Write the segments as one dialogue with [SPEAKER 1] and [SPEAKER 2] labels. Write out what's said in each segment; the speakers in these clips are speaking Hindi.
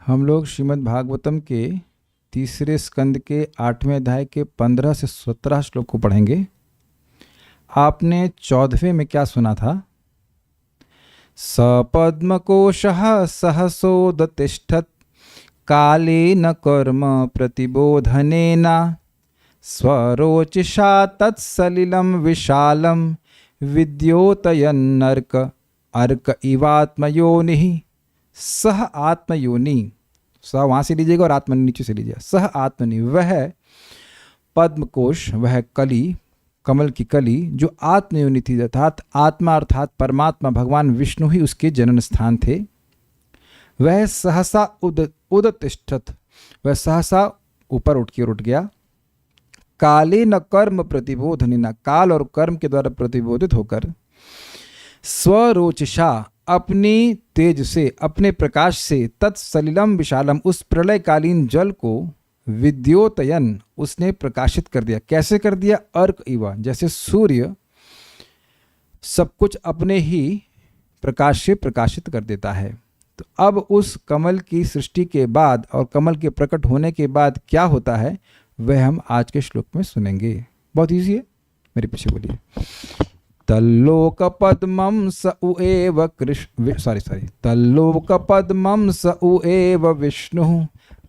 [SPEAKER 1] हम लोग श्रीमद् भागवतम के तीसरे स्कंद के 8वें अध्याय के 15 से 17 श्लोक को पढ़ेंगे। आपने 14वें में क्या सुना था? सपद्मकोशः सहसोदतिष्ठत् कालेन कर्म प्रतिबोधनेन स्वरोचिषा तत्सलिलं विशालं विद्योतयन्नर्क अर्क इवात्मयोनिः सह आत्मयोनि। सह वहाँ से लीजिएगा और आत्मा नीचे से लीजिएगा। सह आत्मनि, वह पद्मकोश, वह कली, कमल की कली जो आत्मयोनि थी, अर्थात आत्मा अर्थात परमात्मा भगवान विष्णु ही उसके जनन स्थान थे। वह सहसा उदतिष्ठत, वह सहसा ऊपर उठ गया। काले न कर्म प्रतिबोधनेन, काल और कर्म के द्वारा प्रतिबोधित होकर स्वरोचिषा, अपनी तेज से, अपने प्रकाश से, तत्सलिलम विशालम, उस प्रलयकालीन जल को विद्योतयन, उसने प्रकाशित कर दिया। कैसे कर दिया? अर्क इवा, जैसे सूर्य सब कुछ अपने ही प्रकाश से प्रकाशित कर देता है। तो अब उस कमल की सृष्टि के बाद और कमल के प्रकट होने के बाद क्या होता है वह हम आज के श्लोक में सुनेंगे। बहुत इजी है, मेरे पीछे बोलिए। तल्लोक पद्मं स उएव तल्लोक पद्मं स उएव विष्णुः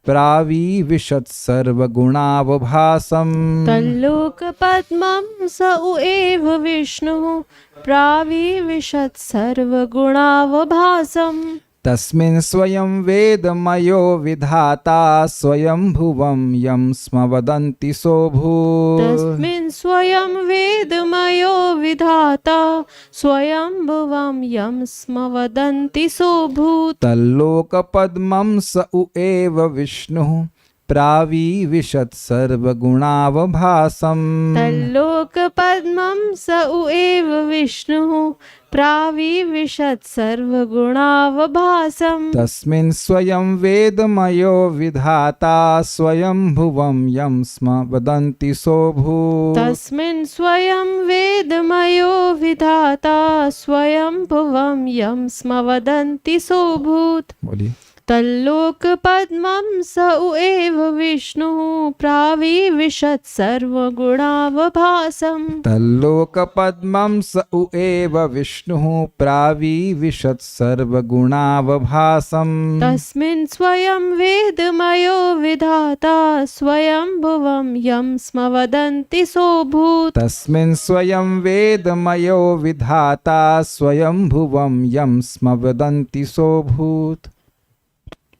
[SPEAKER 1] प्राविविशत् सर्वगुणावभासम्।
[SPEAKER 2] तल्लोक पद्मं स उएव विष्णुः प्राविविशत् सर्वगुणावभासम्।
[SPEAKER 1] तस्मिन् स्वयं वेदमयो विधाता स्वयंभुवं यं स्म वदन्ति सोऽभूत्।
[SPEAKER 2] तस्मिन् स्वयं वेदमयो विधाता स्वयंभुवं यं स्म वदन्ति सोऽभूत्।
[SPEAKER 1] तल्लोक पद्मं स उएव विष्णुः प्राविविशत् सर्वगुणावभासम्।
[SPEAKER 2] तल्लोक पद्मं स उएव विष्णुः प्राविविशत् सर्वगुणावभासम्।
[SPEAKER 1] तस्मिन् स्वयं वेदमयो विधाता स्वयंभुवं यं स्म वदन्ति सोऽभूत्।
[SPEAKER 2] तस्मिन् स्वयं वेदमयो विधाता स्वयंभुवं यं स्म वदन्ति सोऽभूत्।
[SPEAKER 1] बोलिए।
[SPEAKER 2] तल्लोक पद्मं स उएव विष्णुः प्राविविशत् सर्वगुणावभासम्।
[SPEAKER 1] तल्लोक पद्मं स उएव विष्णुः प्राविविशत् सर्वगुणावभासम्।
[SPEAKER 2] तस्मिन् स्वयं वेदमयो विधाता स्वयंभुवं यं स्म वदन्ति सोऽभूत्।
[SPEAKER 1] तस्मिन् स्वयं वेदमयो विधाता स्वयंभुवं यं स्म वदन्ति सोऽभूत्।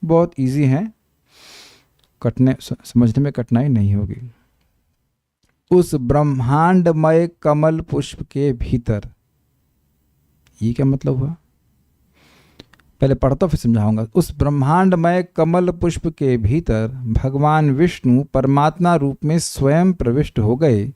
[SPEAKER 1] बहुत इजी है, समझने में कठिनाई नहीं होगी। उस ब्रह्मांडमय कमल पुष्प के भीतर, ये क्या मतलब हुआ? पहले पढ़ता फिर समझाऊंगा। उस ब्रह्मांडमय कमल पुष्प के भीतर भगवान विष्णु परमात्मा रूप में स्वयं प्रविष्ट हो गए,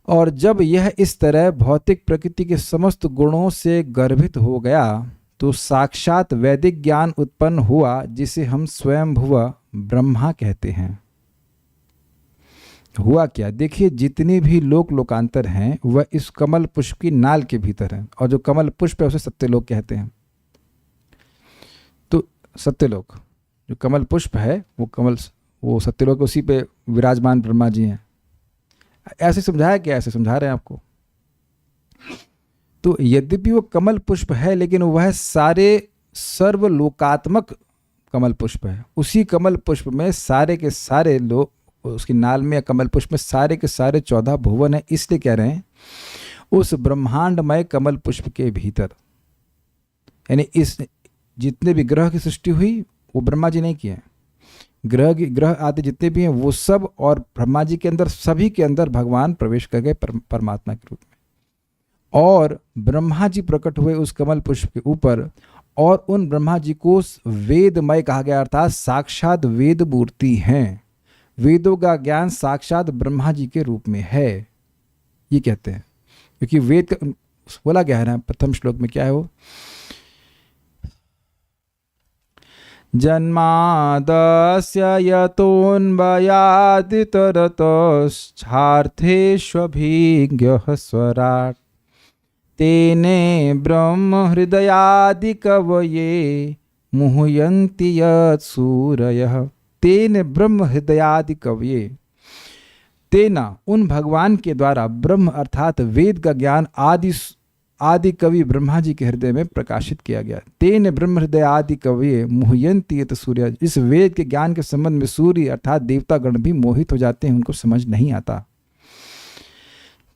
[SPEAKER 1] और जब यह इस तरह भौतिक प्रकृति के समस्त गुणों से गर्भित हो गया तो साक्षात वैदिक ज्ञान उत्पन्न हुआ, जिसे हम स्वयंभुव ब्रह्मा कहते हैं। हुआ क्या? देखिए, जितनी भी लोकांतर हैं वह इस कमल पुष्प की नाल के भीतर है, और जो कमल पुष्प है उसे सत्यलोक कहते हैं। तो सत्यलोक जो कमल पुष्प है वो सत्यलोक, उसी पे विराजमान ब्रह्मा जी हैं। ऐसे समझाया क्या? ऐसे समझा रहे हैं आपको। तो यद्यपि वो कमल पुष्प है, लेकिन वह सारे सर्वलोकात्मक कमल पुष्प है। उसी कमल पुष्प में सारे के सारे लोग, उसकी नाल में या कमल पुष्प में सारे के सारे 14 भुवन है। इसलिए कह रहे हैं उस ब्रह्मांडमय कमल पुष्प के भीतर, यानी इस जितने भी ग्रह की सृष्टि हुई वो ब्रह्मा जी नहीं किए हैं। ग्रह आदि जितने भी हैं वो सब, और ब्रह्मा जी के अंदर, सभी के अंदर भगवान प्रवेश कर गए परमात्मा के रूप में। और ब्रह्मा जी प्रकट हुए उस कमल पुष्प के ऊपर, और उन ब्रह्मा जी को वेदमय कहा गया, अर्थात साक्षात वेद मूर्ति हैं। वेदों का ज्ञान साक्षात ब्रह्मा जी के रूप में है, ये कहते हैं। क्योंकि वेद बोला गया है ना, प्रथम श्लोक में क्या है वो? जन्मादस्य यतोऽन्वयादितरतश्चार्थेष्वभिज्ञः स्वराट् तेने ब्रह्म हृदयादि कवये मुह्यन्ति यत् सूरयः तेन ब्रह्म हृदयादि कवये। तेना उन भगवान के द्वारा ब्रह्म अर्थात वेद का ज्ञान आदि कवि ब्रह्मा जी के हृदय में प्रकाशित किया गया। तेन ब्रह्म हृदय आदि कवि मुह्यन्ति यत् सूर्य। इस वेद के ज्ञान के संबंध में सूर्य अर्थात देवतागण भी मोहित हो जाते हैं, उनको समझ नहीं आता।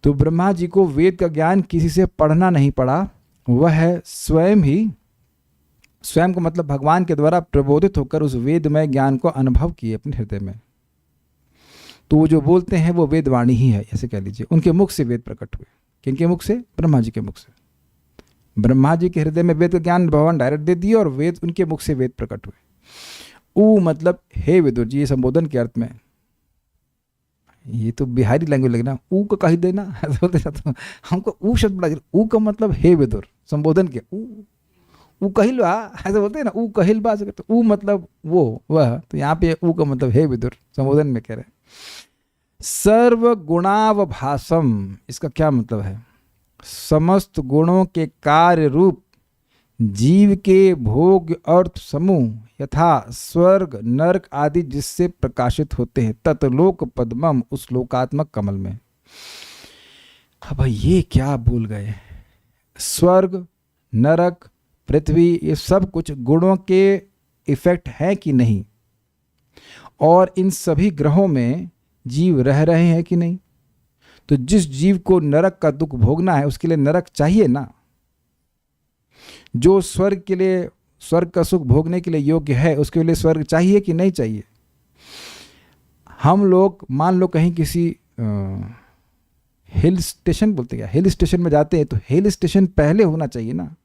[SPEAKER 1] तो ब्रह्मा जी को वेद का ज्ञान किसी से पढ़ना नहीं पड़ा, वह स्वयं को मतलब भगवान के द्वारा प्रबोधित होकर उस वेदमय ज्ञान को अनुभव किए अपने हृदय में। तो वो जो बोलते हैं वो वेदवाणी ही है, ऐसे कह लीजिए। उनके मुख से वेद प्रकट हुए। किनके मुख से? ब्रह्मा जी के मुख से। ब्रह्मा जी के हृदय में वेद का ज्ञान भगवान डायरेक्ट दे दिया और वेद उनके मुख से वेद प्रकट हुए। ऊ मतलब हे विदुर जी, ये संबोधन के अर्थ में। ये तो बिहारी लैंग्वेज लगना, ऊ को कही देना बोलते तो हमको ऊ शब्द लग। ऊ का मतलब हे विदुर, संबोधन के ऊ कहिल बा, ऐसे बोलते हैं ना, ऊ कहिल बा। तो ऊ मतलब वो वह, तो यहाँ पे ऊ का मतलब हे विदुर, संबोधन में कह रहे हैं। सर्व गुणावभासम, इसका क्या मतलब है? समस्त गुणों के कार्य रूप जीव के भोग अर्थ समूह यथा स्वर्ग नरक आदि जिससे प्रकाशित होते हैं, तत्लोक पद्मम, उस लोकात्मक कमल में। अब ये क्या भूल गए? स्वर्ग नरक पृथ्वी ये सब कुछ गुणों के इफेक्ट है कि नहीं? और इन सभी ग्रहों में जीव रह रहे हैं कि नहीं? तो जिस जीव को नरक का दुख भोगना है उसके लिए नरक चाहिए ना। जो स्वर्ग के लिए, स्वर्ग का सुख भोगने के लिए योग्य है, उसके लिए स्वर्ग चाहिए कि नहीं चाहिए? हम लोग मान लो कहीं किसी हिल स्टेशन, बोलते हैं हिल स्टेशन में जाते हैं, तो हिल स्टेशन पहले होना चाहिए ना।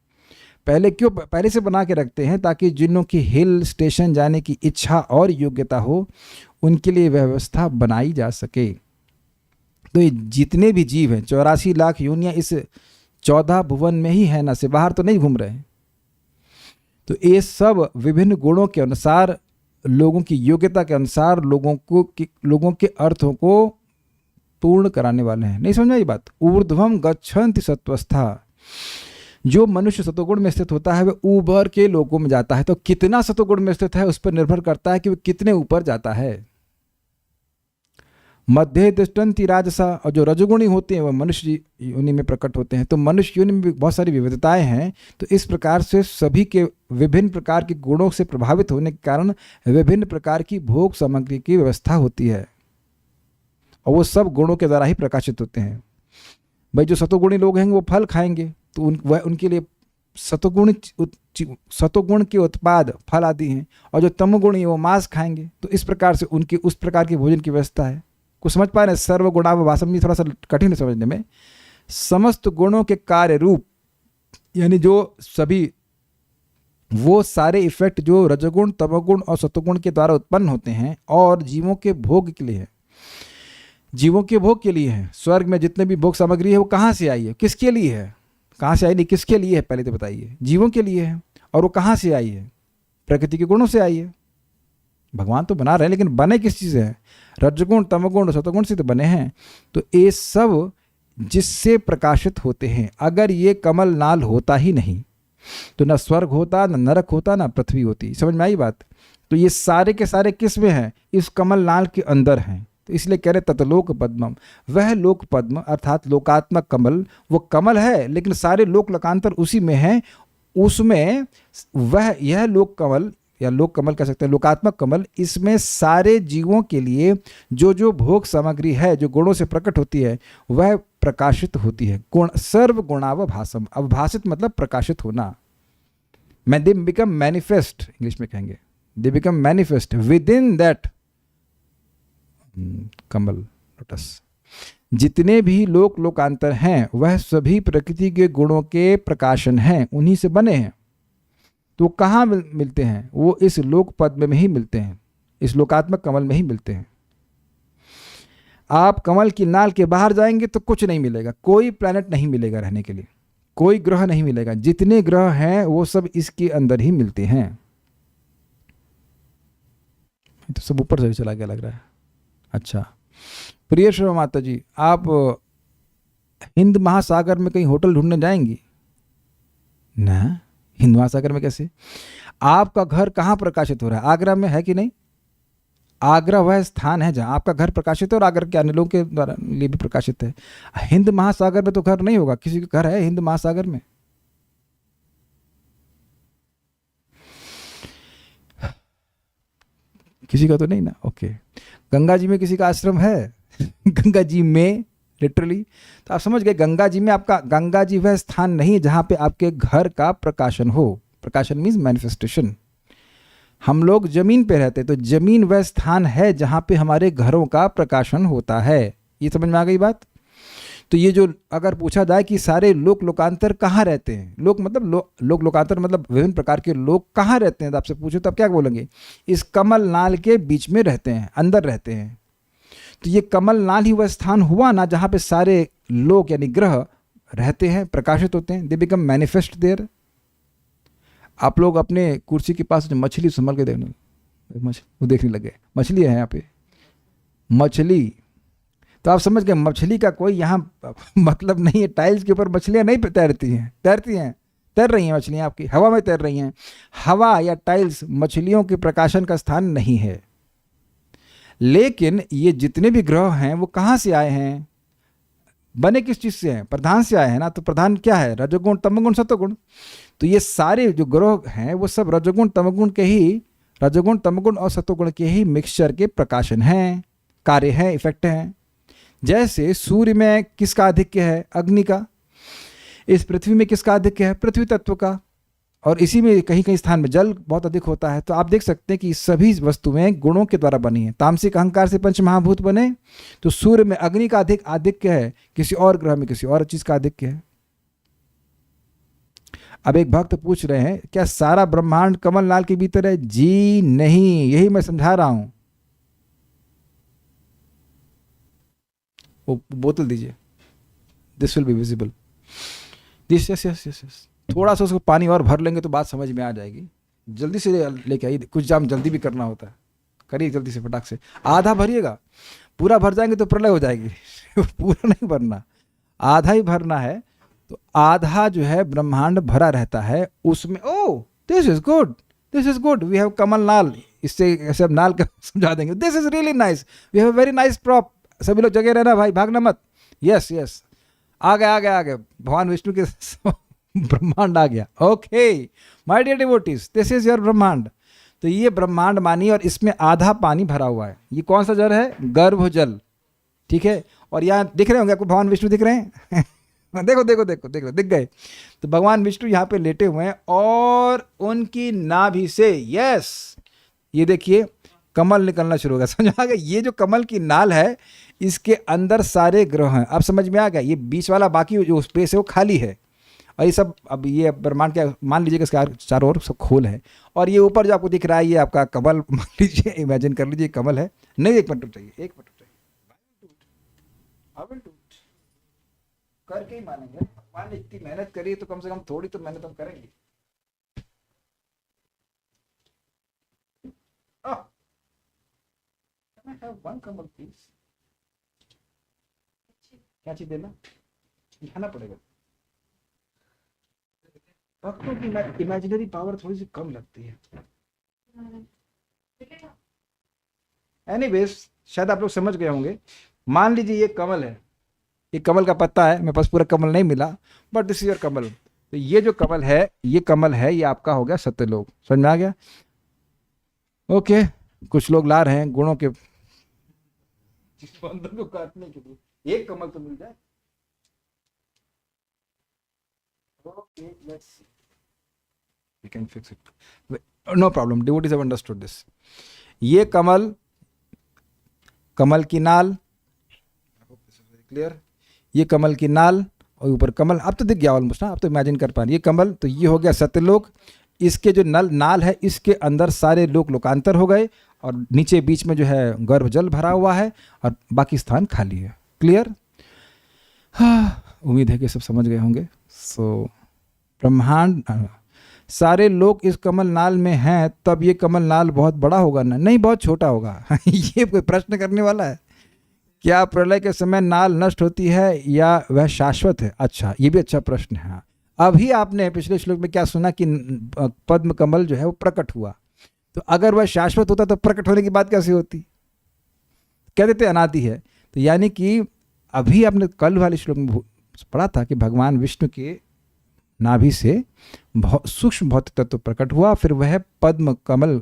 [SPEAKER 1] पहले क्यों पहले से बना के रखते हैं? ताकि जिनों की हिल स्टेशन जाने की इच्छा और योग्यता हो उनके लिए व्यवस्था बनाई जा सके। तो ये जितने भी जीव हैं, 84 लाख योनियां इस 14 भुवन में ही है ना, से बाहर तो नहीं घूम रहे हैं। तो ये सब विभिन्न गुणों के अनुसार, लोगों की योग्यता के अनुसार लोगों के अर्थों को पूर्ण कराने वाले हैं। नहीं समझ में ये बात? ऊर्ध्वम गच्छन्ति सत्वस्था। जो मनुष्य सतोगुण में स्थित होता है वह ऊपर के लोगों में जाता है। तो कितना सतोगुण में स्थित है उस पर निर्भर करता है कि वह कितने ऊपर जाता है। मध्य तिष्ठन्ति राजसा, और जो रजोगुणी होते हैं वह मनुष्य योनि में प्रकट होते हैं। तो मनुष्य योनि में भी बहुत सारी विविधताएं हैं। तो इस प्रकार से सभी के विभिन्न प्रकार के गुणों से प्रभावित होने के कारण विभिन्न प्रकार की भोग सामग्री की व्यवस्था होती है, और वो सब गुणों के द्वारा ही प्रकाशित होते हैं। भाई जो सतोगुणी लोग हैं वो फल खाएंगे, तो उनके लिए सतोगुण के उत्पाद फल आदि हैं, और जो तमोगुणी है वो मांस खाएंगे। तो इस प्रकार से उनकी उस प्रकार की भोजन की व्यवस्था है। कुछ समझ पा रहे हैं? सर्वगुणावभासम में थोड़ा सा कठिन है समझने में। समस्त गुणों के कार्य रूप, यानी जो सभी वो सारे इफेक्ट जो रजोगुण तमोगुण और सतोगुण के द्वारा उत्पन्न होते हैं और जीवों के भोग के लिए है, जीवों के भोग के लिए है। स्वर्ग में जितने भी भोग सामग्री है वो कहाँ से आई है, किसके लिए है? कहाँ से आई नहीं, किसके लिए है पहले तो बताइए। जीवों के लिए है। और वो कहाँ से आई है? प्रकृति के गुणों से आई है। भगवान तो बना रहे हैं, लेकिन बने किस चीज़ से हैं? रजगुण तमगुण सतगुण से तो बने हैं। तो ये सब जिससे प्रकाशित होते हैं। अगर ये कमल नाल होता ही नहीं तो न स्वर्ग होता, न नरक होता, न पृथ्वी होती। समझ में आई बात? तो ये सारे के सारे किस में हैं? इस कमल नाल के अंदर हैं। तो इसलिए कह रहे तत्लोक पद्मम, वह लोक पद्म अर्थात लोकात्मक कमल, वो कमल है लेकिन सारे लोक लोकांतर उसी में है। उसमें वह यह लोक कमल या लोक कमल कह सकते हैं, लोकात्मक कमल, इसमें सारे जीवों के लिए जो जो भोग सामग्री है, जो गुणों से प्रकट होती है, वह प्रकाशित होती है। गुण सर्व गुणावभासम, अवभाषित मतलब प्रकाशित होना। दे बिकम मैनिफेस्ट, इंग्लिश में कहेंगे दे become manifest with in that Kamal lotus. जितने भी लोक लोकांतर हैं वह सभी प्रकृति के गुणों के प्रकाशन हैं, उन्हीं से बने हैं। तो कहाँ मिलते हैं? वो इस लोक पद्म में ही मिलते हैं, इस लोकात्मक कमल में ही मिलते हैं। आप कमल की नाल के बाहर जाएंगे तो कुछ नहीं मिलेगा, कोई प्लैनेट नहीं मिलेगा रहने के लिए, कोई ग्रह नहीं मिलेगा। जितने ग्रह हैं वो सब इसके अंदर ही मिलते हैं। तो सब ऊपर से चला गया लग रहा है। अच्छा प्रिय श्री माता जी, आप हिंद महासागर में कहीं होटल ढूंढने जाएंगी ना? हिंद महासागर में कैसे? आपका घर कहाँ प्रकाशित हो रहा है? आगरा में है कि नहीं? आगरा वह स्थान है जहाँ आपका घर प्रकाशित है और आगरा के अन्य लोगों के द्वारा लिए भी प्रकाशित है। हिंद महासागर में तो घर नहीं होगा, किसी का घर है हिंद महासागर में? किसी का तो नहीं ना, ओके। गंगा जी में किसी का आश्रम है? गंगा जी में लिटरली, तो आप समझ गए गंगा जी में आपका, गंगा जी वह स्थान नहीं जहाँ पे आपके घर का प्रकाशन हो। प्रकाशन मीन्स मैनिफेस्टेशन। हम लोग जमीन पे रहते, तो जमीन वह स्थान है जहाँ पे हमारे घरों का प्रकाशन होता है। ये समझ में आ गई बात? तो ये जो अगर पूछा जाए कि सारे लोक लोकांतर कहाँ रहते हैं, लोक मतलब लोक लोकांतर मतलब विभिन्न प्रकार के लोग कहाँ रहते हैं, तो आपसे पूछो तो आप क्या बोलेंगे? इस कमल नाल के बीच में रहते हैं, अंदर रहते हैं। तो ये कमल नाल ही वह स्थान हुआ ना जहाँ पे सारे लोग यानी ग्रह रहते हैं, प्रकाशित होते हैं। They become manifest there. आप लोग अपने कुर्सी के पास जो मछली संभल के देखना, वो देखने लगे, मछली है यहाँ पे, मछली। तो आप समझ गए मछली का कोई यहाँ मतलब नहीं है। टाइल्स के ऊपर मछलियाँ नहीं तैरती हैं, तैर रही हैं मछलियाँ, आपकी हवा में तैर रही हैं। हवा या टाइल्स मछलियों के प्रकाशन का स्थान नहीं है। लेकिन ये जितने भी ग्रह हैं वो कहाँ से आए हैं? बने किस चीज़ से हैं? प्रधान से आए हैं ना। तो प्रधान क्या है? रजोगुण, तमोगुण, सत्वगुण। तो ये सारे जो ग्रह हैं वो सब रजोगुण तमोगुण के ही, रजोगुण तमोगुण और सत्वगुण के ही मिक्सचर के प्रकाशन हैं, कार्य हैं, इफेक्ट हैं। जैसे सूर्य में किसका आधिक्य है? अग्नि का। इस पृथ्वी में किसका आधिक्य है? पृथ्वी तत्व का। और इसी में कहीं कहीं स्थान में जल बहुत अधिक होता है। तो आप देख सकते हैं कि सभी वस्तुएं गुणों के द्वारा बनी हैं। तामसिक अहंकार से पंच महाभूत बने, तो सूर्य में अग्नि का अधिक आधिक्य है, किसी और ग्रह में किसी और चीज का आधिक्य है। अब एक भक्त पूछ रहे हैं क्या सारा ब्रह्मांड कमल नाल के भीतर है? जी नहीं, यही मैं समझा रहा हूं। वो बोतल दीजिए, this will be visible, this, yes yes yes yes. थोड़ा सा उसको पानी और भर लेंगे तो बात समझ में आ जाएगी। जल्दी से लेके आइए, कुछ जाम जल्दी भी करना होता है, करिए जल्दी से, फटाक से। आधा भरिएगा, पूरा भर जाएंगे तो प्रलय हो जाएगी। पूरा नहीं भरना, आधा ही भरना है। तो आधा जो है ब्रह्मांड भरा रहता है उसमें। Oh this is good, this is good, we have kamal naal. इससे ऐसे अब नाल का समझा देंगे। This is really nice, we have very nice prop. सभी लोग जगह रहना भाई, भागना मत। यस यस, आ गए भगवान विष्णु के ब्रह्मांड आ गया। Okay my dear devotees, this is your Brahmand. तो ये ब्रह्मांड मानिए और इसमें आधा पानी भरा हुआ है। ये कौन सा जल है? गर्भ जल, ठीक है। और यहाँ दिख रहे होंगे आपको भगवान विष्णु, दिख रहे हैं? देखो देखो देखो देखो, दिख गए। तो भगवान विष्णु यहाँ पे लेटे हुए हैं और उनकी नाभि से, यस, ये देखिए कमल निकलना शुरू हो गया। समझ आ गया? ये जो कमल की नाल है इसके अंदर सारे ग्रह हैं। अब समझ में आ गया? ये बीच वाला बाकी जो स्पेस है वो खाली है। और ये सब, अब ये ब्रह्मांड क्या, मान लीजिए कि इसके चारों ओर सब खोल है। और ये ऊपर जो आपको दिख रहा है ये आपका कमल, मान लीजिए, इमेजिन कर लीजिए कमल है। नहीं, एक मिनट चाहिए, एक मिनट चाहिए, करके ही मानेंगे। भगवान ने इतनी मेहनत करी तो कम से कम थोड़ी तो मेहनत हम करेंगे। वन कमल प्लीज, क्या चीज देना, दिखाना पड़ेगा। भक्तों की इमेजिनरी पावर थोड़ी सी कम लगती है। एनीवेज, शायद आप लोग समझ गए होंगे। मान लीजिए ये कमल है, ये कमल का पत्ता है। मेरे पास पूरा कमल नहीं मिला, बट दिस इज योर कमल। तो ये जो कमल है, ये कमल है, ये आपका हो गया सत्यलोक। समझ में आ गया? ओके, कुछ लोग ला रहे हैं गुणों के बंधन को काटने के लिए। एक कमल तो मिल जाए। Okay, let's see. We can fix it. No problem. Devotees have understood this. ये कमल, कमल की नाल, क्लियर? ये कमल की नाल और ऊपर कमल। अब तो दिख गया ऑलमोस्ट ना, अब तो इमेजिन कर पा रहे। ये कमल, तो ये हो गया सत्यलोक। इसके जो नाल है, इसके अंदर सारे लोक लोकांतर हो गए और नीचे बीच में जो है गर्भ जल भरा हुआ है और बाकी स्थान खाली है। क्लियर? हाँ, उम्मीद है कि सब समझ गए होंगे। सो ब्रह्मांड, सारे लोग इस कमल नाल में हैं, तब ये कमल नाल बहुत बड़ा होगा ना? नहीं, बहुत छोटा होगा। ये कोई प्रश्न करने वाला है? क्या प्रलय के समय नाल नष्ट होती है या वह शाश्वत है? अच्छा, ये भी अच्छा प्रश्न है। अभी आपने पिछले श्लोक में क्या सुना कि पद्म कमल जो है वो प्रकट हुआ, तो अगर वह शाश्वत होता तो प्रकट होने की बात कैसे होती? कह देते अनादि है। तो यानी कि अभी आपने कल वाले श्लोक में पढ़ा था कि भगवान विष्णु के नाभि से सूक्ष्म भौतिक तत्व प्रकट हुआ, फिर वह पद्म कमल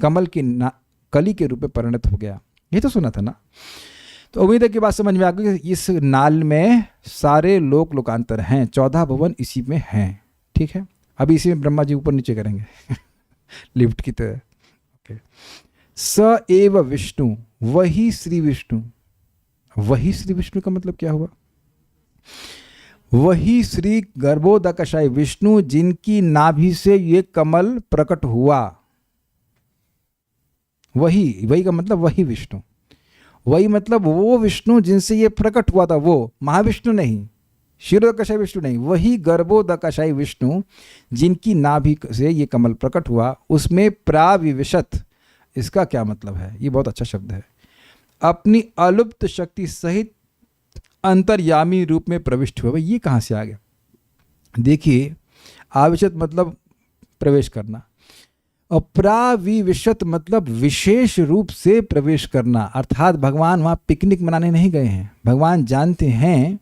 [SPEAKER 1] कमल की कली के रूप में परिणत हो गया। ये तो सुना था ना। तो उम्मीद है कि बात समझ में आ गई कि इस नाल में सारे लोक लोकांतर हैं, 14 भुवन इसी में हैं। ठीक है, अभी इसी में ब्रह्मा जी ऊपर नीचे करेंगे लिफ्ट की तरह। ओके। स एव विष्णु, वही श्री विष्णु। वही श्री विष्णु का मतलब क्या हुआ? वही श्री गर्भोदकशायी विष्णु जिनकी नाभि से ये कमल प्रकट हुआ। वही का मतलब वही विष्णु। वही मतलब वो विष्णु जिनसे ये प्रकट हुआ था, वो महाविष्णु नहीं, क्षीरोदकशायी विष्णु नहीं, वही गर्भोदकशायी विष्णु जिनकी नाभि से ये कमल प्रकट हुआ। उसमें प्राविविशत, इसका क्या मतलब है? ये बहुत अच्छा शब्द है। अपनी अलुप्त शक्ति सहित अंतर्यामी रूप में प्रविष्ट हुआ। भाई ये कहाँ से आ गया? देखिए, आविशत मतलब प्रवेश करना, और प्राविविशत मतलब विशेष रूप से प्रवेश करना। अर्थात भगवान वहाँ पिकनिक मनाने नहीं गए हैं। भगवान जानते हैं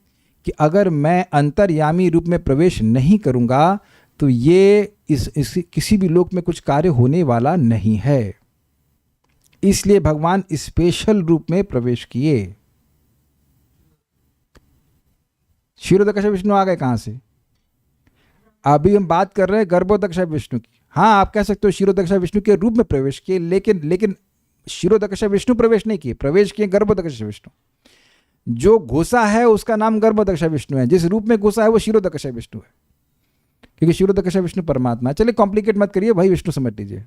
[SPEAKER 1] कि अगर मैं अंतर्यामी रूप में प्रवेश नहीं करूँगा तो ये इस किसी भी लोक में कुछ कार्य होने वाला नहीं है। इसलिए भगवान स्पेशल रूप में प्रवेश किए। क्षीरोदकशायी विष्णु आ गए कहाँ से? अभी हम बात कर रहे हैं गर्भोदकशायी विष्णु की। हाँ, आप कह सकते हो क्षीरोदकशायी विष्णु के रूप में प्रवेश किए, लेकिन क्षीरोदकशायी विष्णु प्रवेश नहीं किए, प्रवेश किए गर्भोदकशायी विष्णु। जो घुसा है उसका नाम गर्भोदकशायी विष्णु है, जिस रूप में घुसा है वो क्षीरोदकशायी विष्णु है, क्योंकि क्षीरोदकशायी विष्णु परमात्मा है। चलिए कॉम्प्लिकेट मत करिए भाई, विष्णु समझ लीजिए।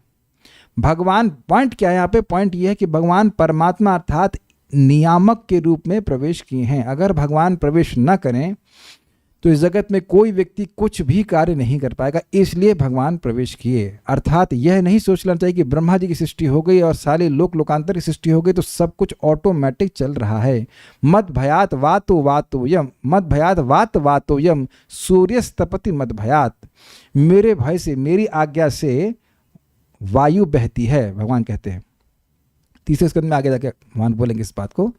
[SPEAKER 1] भगवान, पॉइंट क्या है यहाँ पे? पॉइंट ये है कि भगवान परमात्मा अर्थात नियामक के रूप में प्रवेश किए हैं। अगर भगवान प्रवेश न करें तो इस जगत में कोई व्यक्ति कुछ भी कार्य नहीं कर पाएगा, इसलिए भगवान प्रवेश किए। अर्थात यह नहीं सोच लेना चाहिए कि ब्रह्मा जी की सृष्टि हो गई और सारे लोक लोकांतर की सृष्टि हो गई तो सब कुछ ऑटोमेटिक चल रहा है। मद भयात वातो वातोयम, मद भयात वात वातोयम, सूर्यस्तपति मद भयात। मेरे भय से, मेरी आज्ञा से वायु बहती है, भगवान कहते हैं। तीसरे स्कंद में आगे जाके भगवान बोलेंगे इस बात को।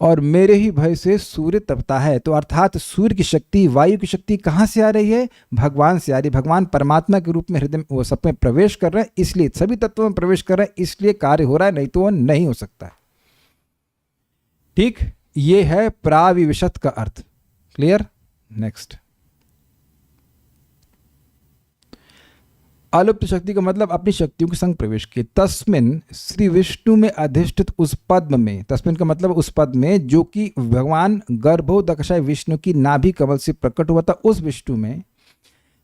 [SPEAKER 1] और मेरे ही भय से सूर्य तपता है। तो अर्थात सूर्य की शक्ति, वायु की शक्ति कहाँ से आ रही है? भगवान से आ रही। भगवान परमात्मा के रूप में हृदय में वो सब में प्रवेश कर रहे हैं, इसलिए सभी तत्वों में प्रवेश कर रहे हैं, इसलिए कार्य हो रहा है, नहीं तो वो नहीं हो सकता है। ठीक, ये है प्राविविशत का अर्थ। क्लियर? नेक्स्ट, अलुप्त शक्ति का मतलब अपनी शक्तियों के संग प्रवेश किए। तस्मिन, श्री विष्णु में अधिष्ठित उस पद्म में, तस्मिन का मतलब उस पद में जो कि भगवान गर्भोदकशायी विष्णु की नाभि कमल से प्रकट हुआ था, उस विष्णु में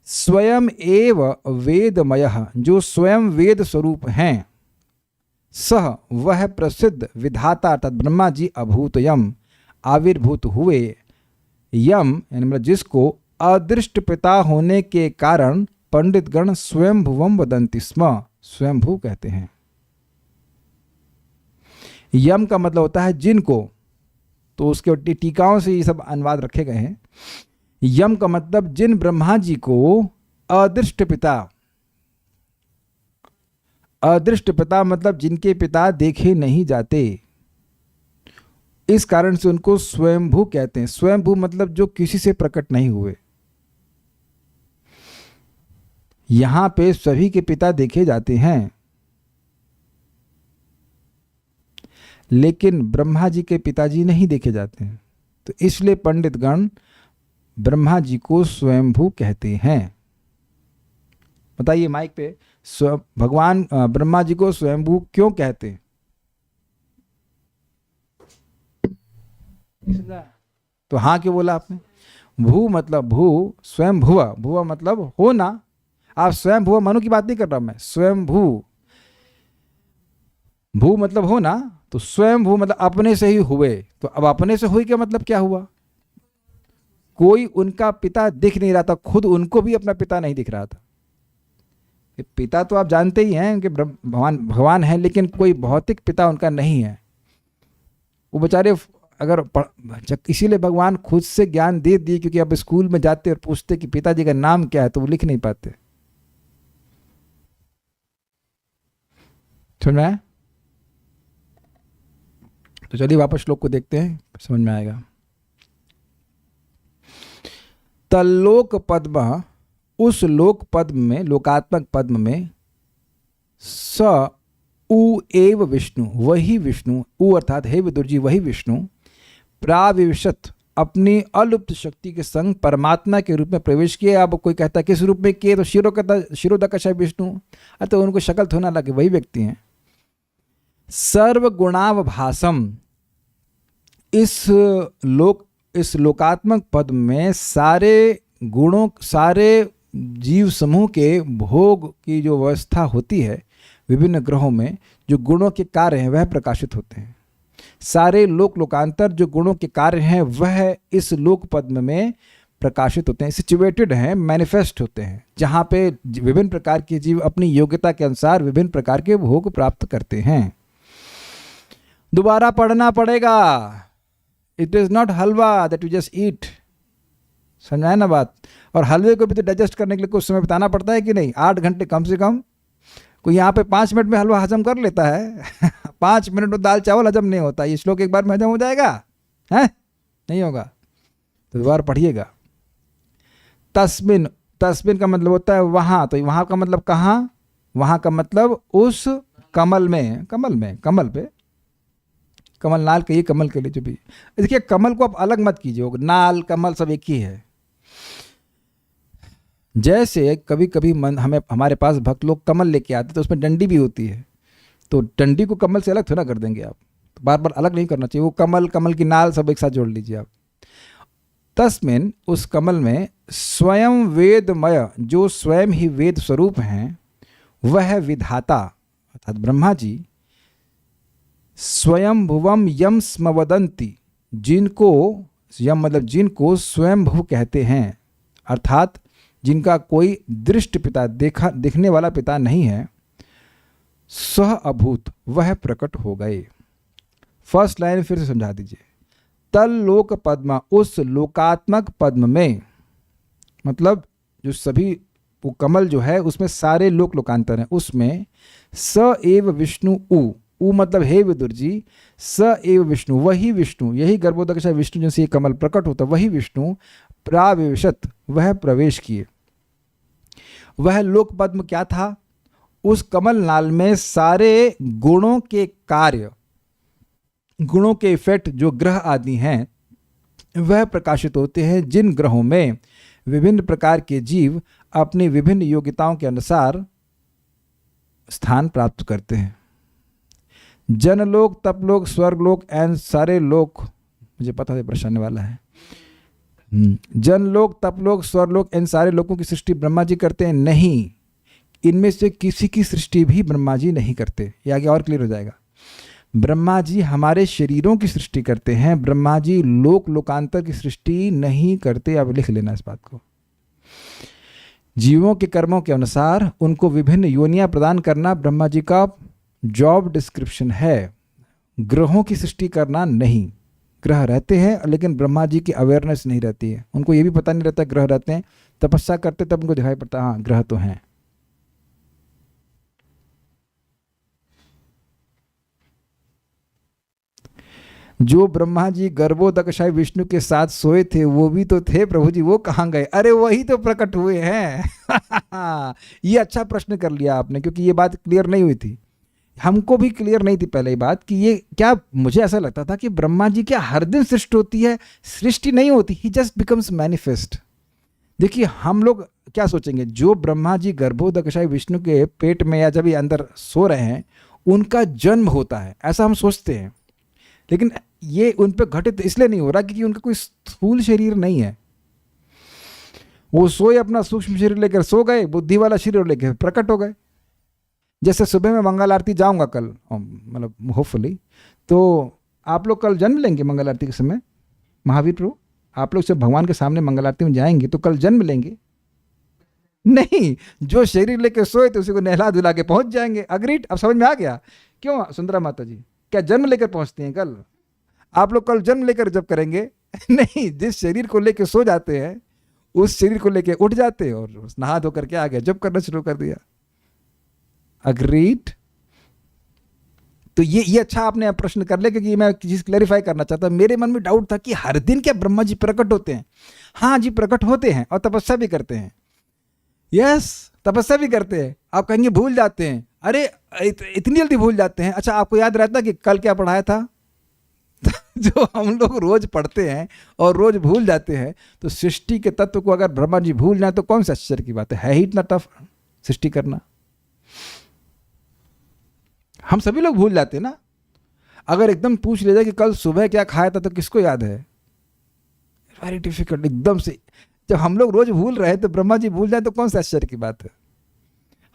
[SPEAKER 1] स्वयं एव वेदमयः, जो स्वयं वेद स्वरूप हैं, सह वह प्रसिद्ध विधाता अर्थात ब्रह्मा जी अभूत यम, आविर्भूत हुए। यम यानी मतलब जिसको अदृष्ट पिता होने के कारण पंडित गण स्वयंभुवम वदंति स्म, स्वयंभू कहते हैं। यम का मतलब होता है जिनको, तो उसके टीकाओं से ये सब अनुवाद रखे गए हैं। यम का मतलब जिन ब्रह्मा जी को अदृष्ट पिता, अदृष्ट पिता मतलब जिनके पिता देखे नहीं जाते, इस कारण से उनको स्वयंभू कहते हैं। स्वयंभू मतलब जो किसी से प्रकट नहीं हुए। यहां पे सभी के पिता देखे जाते हैं, लेकिन ब्रह्मा जी के पिताजी नहीं देखे जाते हैं, तो इसलिए पंडित गण ब्रह्मा जी को स्वयंभू कहते हैं। बताइए माइक पे, भगवान ब्रह्मा जी को स्वयंभू क्यों कहते हैं? तो हाँ क्यों बोला आपने? भू मतलब भू, स्वयं भुवा, भुवा मतलब होना। आप स्वयं भुवा मनु की बात नहीं कर रहा मैं, स्वयं भू, भू मतलब होना, तो स्वयं भू मतलब अपने से ही हुए। तो अब अपने से हुई क्या मतलब क्या हुआ? कोई उनका पिता दिख नहीं रहा था, खुद उनको भी अपना पिता नहीं दिख रहा था। पिता तो आप जानते ही हैं कि भगवान है, लेकिन कोई भौतिक पिता उनका नहीं है। वो बेचारे इसीलिए भगवान खुद से ज्ञान दे दिए, क्योंकि अब स्कूल में जाते और पूछते कि पिताजी का नाम क्या है तो वो लिख नहीं पाते। सुन रहा है? तो चलिए वापस श्लोक को देखते हैं, समझ में आएगा। तल्लोक पद्म, उस लोक पद्म में, लोकात्मक पद्म में, स उ एव विष्णु, वही विष्णु, उ अर्थात हे विदुर जी वही विष्णु, प्राविशत अपनी अलुप्त शक्ति के संग परमात्मा के रूप में प्रवेश किए। अब कोई कहता है किस रूप में किए, तो शिरोदकश विष्णु, अतः उनको शक्ल थोड़ा लगे, वही व्यक्ति हैं। सर्वगुणावभासम, इस लोकात्मक पद में सारे गुणों, सारे जीव समूह के भोग की जो व्यवस्था होती है विभिन्न ग्रहों में, जो गुणों के कार्य हैं वह प्रकाशित होते हैं। सारे लोकांतर जो गुणों के कार्य हैं वह इस लोक पद्म में प्रकाशित होते हैं, सिचुएटेड हैं, मैनिफेस्ट होते हैं, जहाँ पे विभिन्न प्रकार के जीव अपनी योग्यता के अनुसार विभिन्न प्रकार के भोग प्राप्त करते हैं। दोबारा पढ़ना पड़ेगा। It is not halwa that you just eat. समझाए ना बात? और हलवे को भी तो डाइजेस्ट करने के लिए कुछ समय बिताना पड़ता है कि नहीं? 8 घंटे कम से कम। कोई यहाँ पे 5 मिनट में हलवा हजम कर लेता है 5 मिनट में दाल चावल हजम नहीं होता। ये श्लोक एक बार में हजम हो जाएगा? है नहीं होगा। तो दोबारा पढ़िएगा। तस्मिन, तस्मिन का मतलब होता है वहाँ, तो वहाँ का मतलब कहाँ? वहाँ का मतलब उस कमल में, कमल पे, कमल नाल कहिए, कमल के लिए जो भी। देखिए कमल को आप अलग मत कीजिए, नाल कमल सब एक ही है। जैसे कभी कभी हमारे पास भक्त लोग कमल लेके आते तो उसमें डंडी भी होती है, तो डंडी को कमल से अलग थोड़ा कर देंगे आप, तो बार बार अलग नहीं करना चाहिए। वो कमल, कमल की नाल सब एक साथ जोड़ लीजिए आप। तस्मिन, उस कमल में, स्वयं वेदमय, जो स्वयं ही वेद स्वरूप हैं, वह विधाता अर्थात ब्रह्मा जी, स्वयं भुवम यम स्मवदंती, जिनको, यम मतलब जिनको स्वयंभू कहते हैं, अर्थात जिनका कोई दृष्ट पिता, दिखने वाला पिता नहीं है, सह अभूत, वह प्रकट हो गए। फर्स्ट लाइन फिर से समझा दीजिए। तल लोक पद्म, उस लोकात्मक पद्म में, मतलब जो सभी, वो कमल जो है उसमें सारे लोकांतर हैं, उसमें स एव विष्णु, उ मतलब हे विदुर जी, स एव विष्णु, वही विष्णु, यही गर्भोदक विष्णु जिनसे ये कमल प्रकट होता, वही विष्णु प्राविशत, वह प्रवेश किए। वह लोक पद्म क्या था? उस कमल नाल में सारे गुणों के कार्य, गुणों के इफेक्ट जो ग्रह आदि हैं वह प्रकाशित होते हैं, जिन ग्रहों में विभिन्न प्रकार के जीव अपनी विभिन्न योग्यताओं के अनुसार स्थान प्राप्त करते हैं। जनलोक, तपलोक, स्वर्गलोक एंड सारे लोक, मुझे पता है परेशानी वाला है। जनलोक, तपलोक, स्वर्गलोक इन सारे लोकों की सृष्टि ब्रह्मा जी करते हैं? नहीं, इनमें से किसी की सृष्टि भी ब्रह्मा जी नहीं करते। ये आगे और क्लियर हो जाएगा। ब्रह्मा जी हमारे शरीरों की सृष्टि करते हैं, ब्रह्मा जी लोकांतर की सृष्टि नहीं करते। अब लिख लेना इस बात को। जीवों के कर्मों के अनुसार उनको विभिन्न योनियां प्रदान करना ब्रह्मा जी का जॉब डिस्क्रिप्शन है, ग्रहों की सृष्टि करना नहीं। ग्रह रहते हैं लेकिन ब्रह्मा जी की अवेयरनेस नहीं रहती है, उनको ये भी पता नहीं रहता ग्रह रहते हैं। तपस्या करते तब उनको दिखाई पड़ता हाँ ग्रह तो हैं। जो ब्रह्मा जी गर्भोदकशाई विष्णु के साथ सोए थे वो भी तो थे प्रभु जी, वो कहाँ गए? अरे वही तो प्रकट हुए हैं ये अच्छा प्रश्न कर लिया आपने, क्योंकि ये बात क्लियर नहीं हुई थी, हमको भी क्लियर नहीं थी पहले ही बात कि ये क्या, मुझे ऐसा लगता था कि ब्रह्मा जी क्या हर दिन सृष्टि होती है? सृष्टि नहीं होती, ही जस्ट बिकम्स मैनिफेस्ट। देखिए हम लोग क्या सोचेंगे, जो ब्रह्मा जी गर्भोदकशाई विष्णु के पेट में या जब ये अंदर सो रहे हैं उनका जन्म होता है, ऐसा हम सोचते हैं। लेकिन ये उन पर घटित इसलिए नहीं हो रहा क्योंकि उनका कोई स्थूल शरीर नहीं है। वो सोए अपना सूक्ष्म शरीर लेकर सो गए, बुद्धि वाला शरीर लेकर प्रकट हो गए। जैसे सुबह में मंगल आरती जाऊंगा कल, मतलब होपफुली, तो आप लोग कल जन्म लेंगे मंगल आरती के समय। महावीर प्रभु आप लोग जब भगवान के सामने मंगल आरती में जाएंगे तो कल जन्म लेंगे नहीं, जो शरीर लेकर सोए थे उसी को नहला धुला के पहुंच जाएंगे। अग्रीड? अब समझ में आ गया क्यों सुंदरा माता जी क्या जन्म लेकर पहुंचते हैं कल? आप लोग कल जन्म लेकर जब करेंगे नहीं, जिस शरीर को लेकर सो जाते हैं उस शरीर को लेकर उठ जाते हैं और नहा धो करके आ गए, जब करना शुरू कर दिया। अग्रीड? तो ये अच्छा आपने प्रश्न कर लिया, क्योंकि मैं चीज क्लैरिफाई करना चाहता। मेरे मन में डाउट था कि हर दिन क्या ब्रह्मा जी प्रकट होते हैं? हाँ जी, प्रकट होते हैं और तपस्या भी करते हैं। यस, तपस्या भी करते हैं। आप कहेंगे भूल जाते हैं, अरे इतनी जल्दी भूल जाते हैं? अच्छा, आपको याद रहता कि कल क्या पढ़ाया था? जो हम लोग रोज पढ़ते हैं और रोज भूल जाते हैं, तो सृष्टि के तत्व को अगर ब्रह्मा जी भूल जाए तो कौन सा आश्चर्य की बात है ही इतना टफ सृष्टि करना? हम सभी लोग भूल जाते हैं ना। अगर एकदम पूछ ले जाए कि कल सुबह क्या खाया था, तो किसको याद है? वेरी डिफिकल्ट एकदम से। जब हम लोग रोज भूल रहे हैं तो ब्रह्मा जी भूल जाए तो कौन सा आश्चर्य की बात है?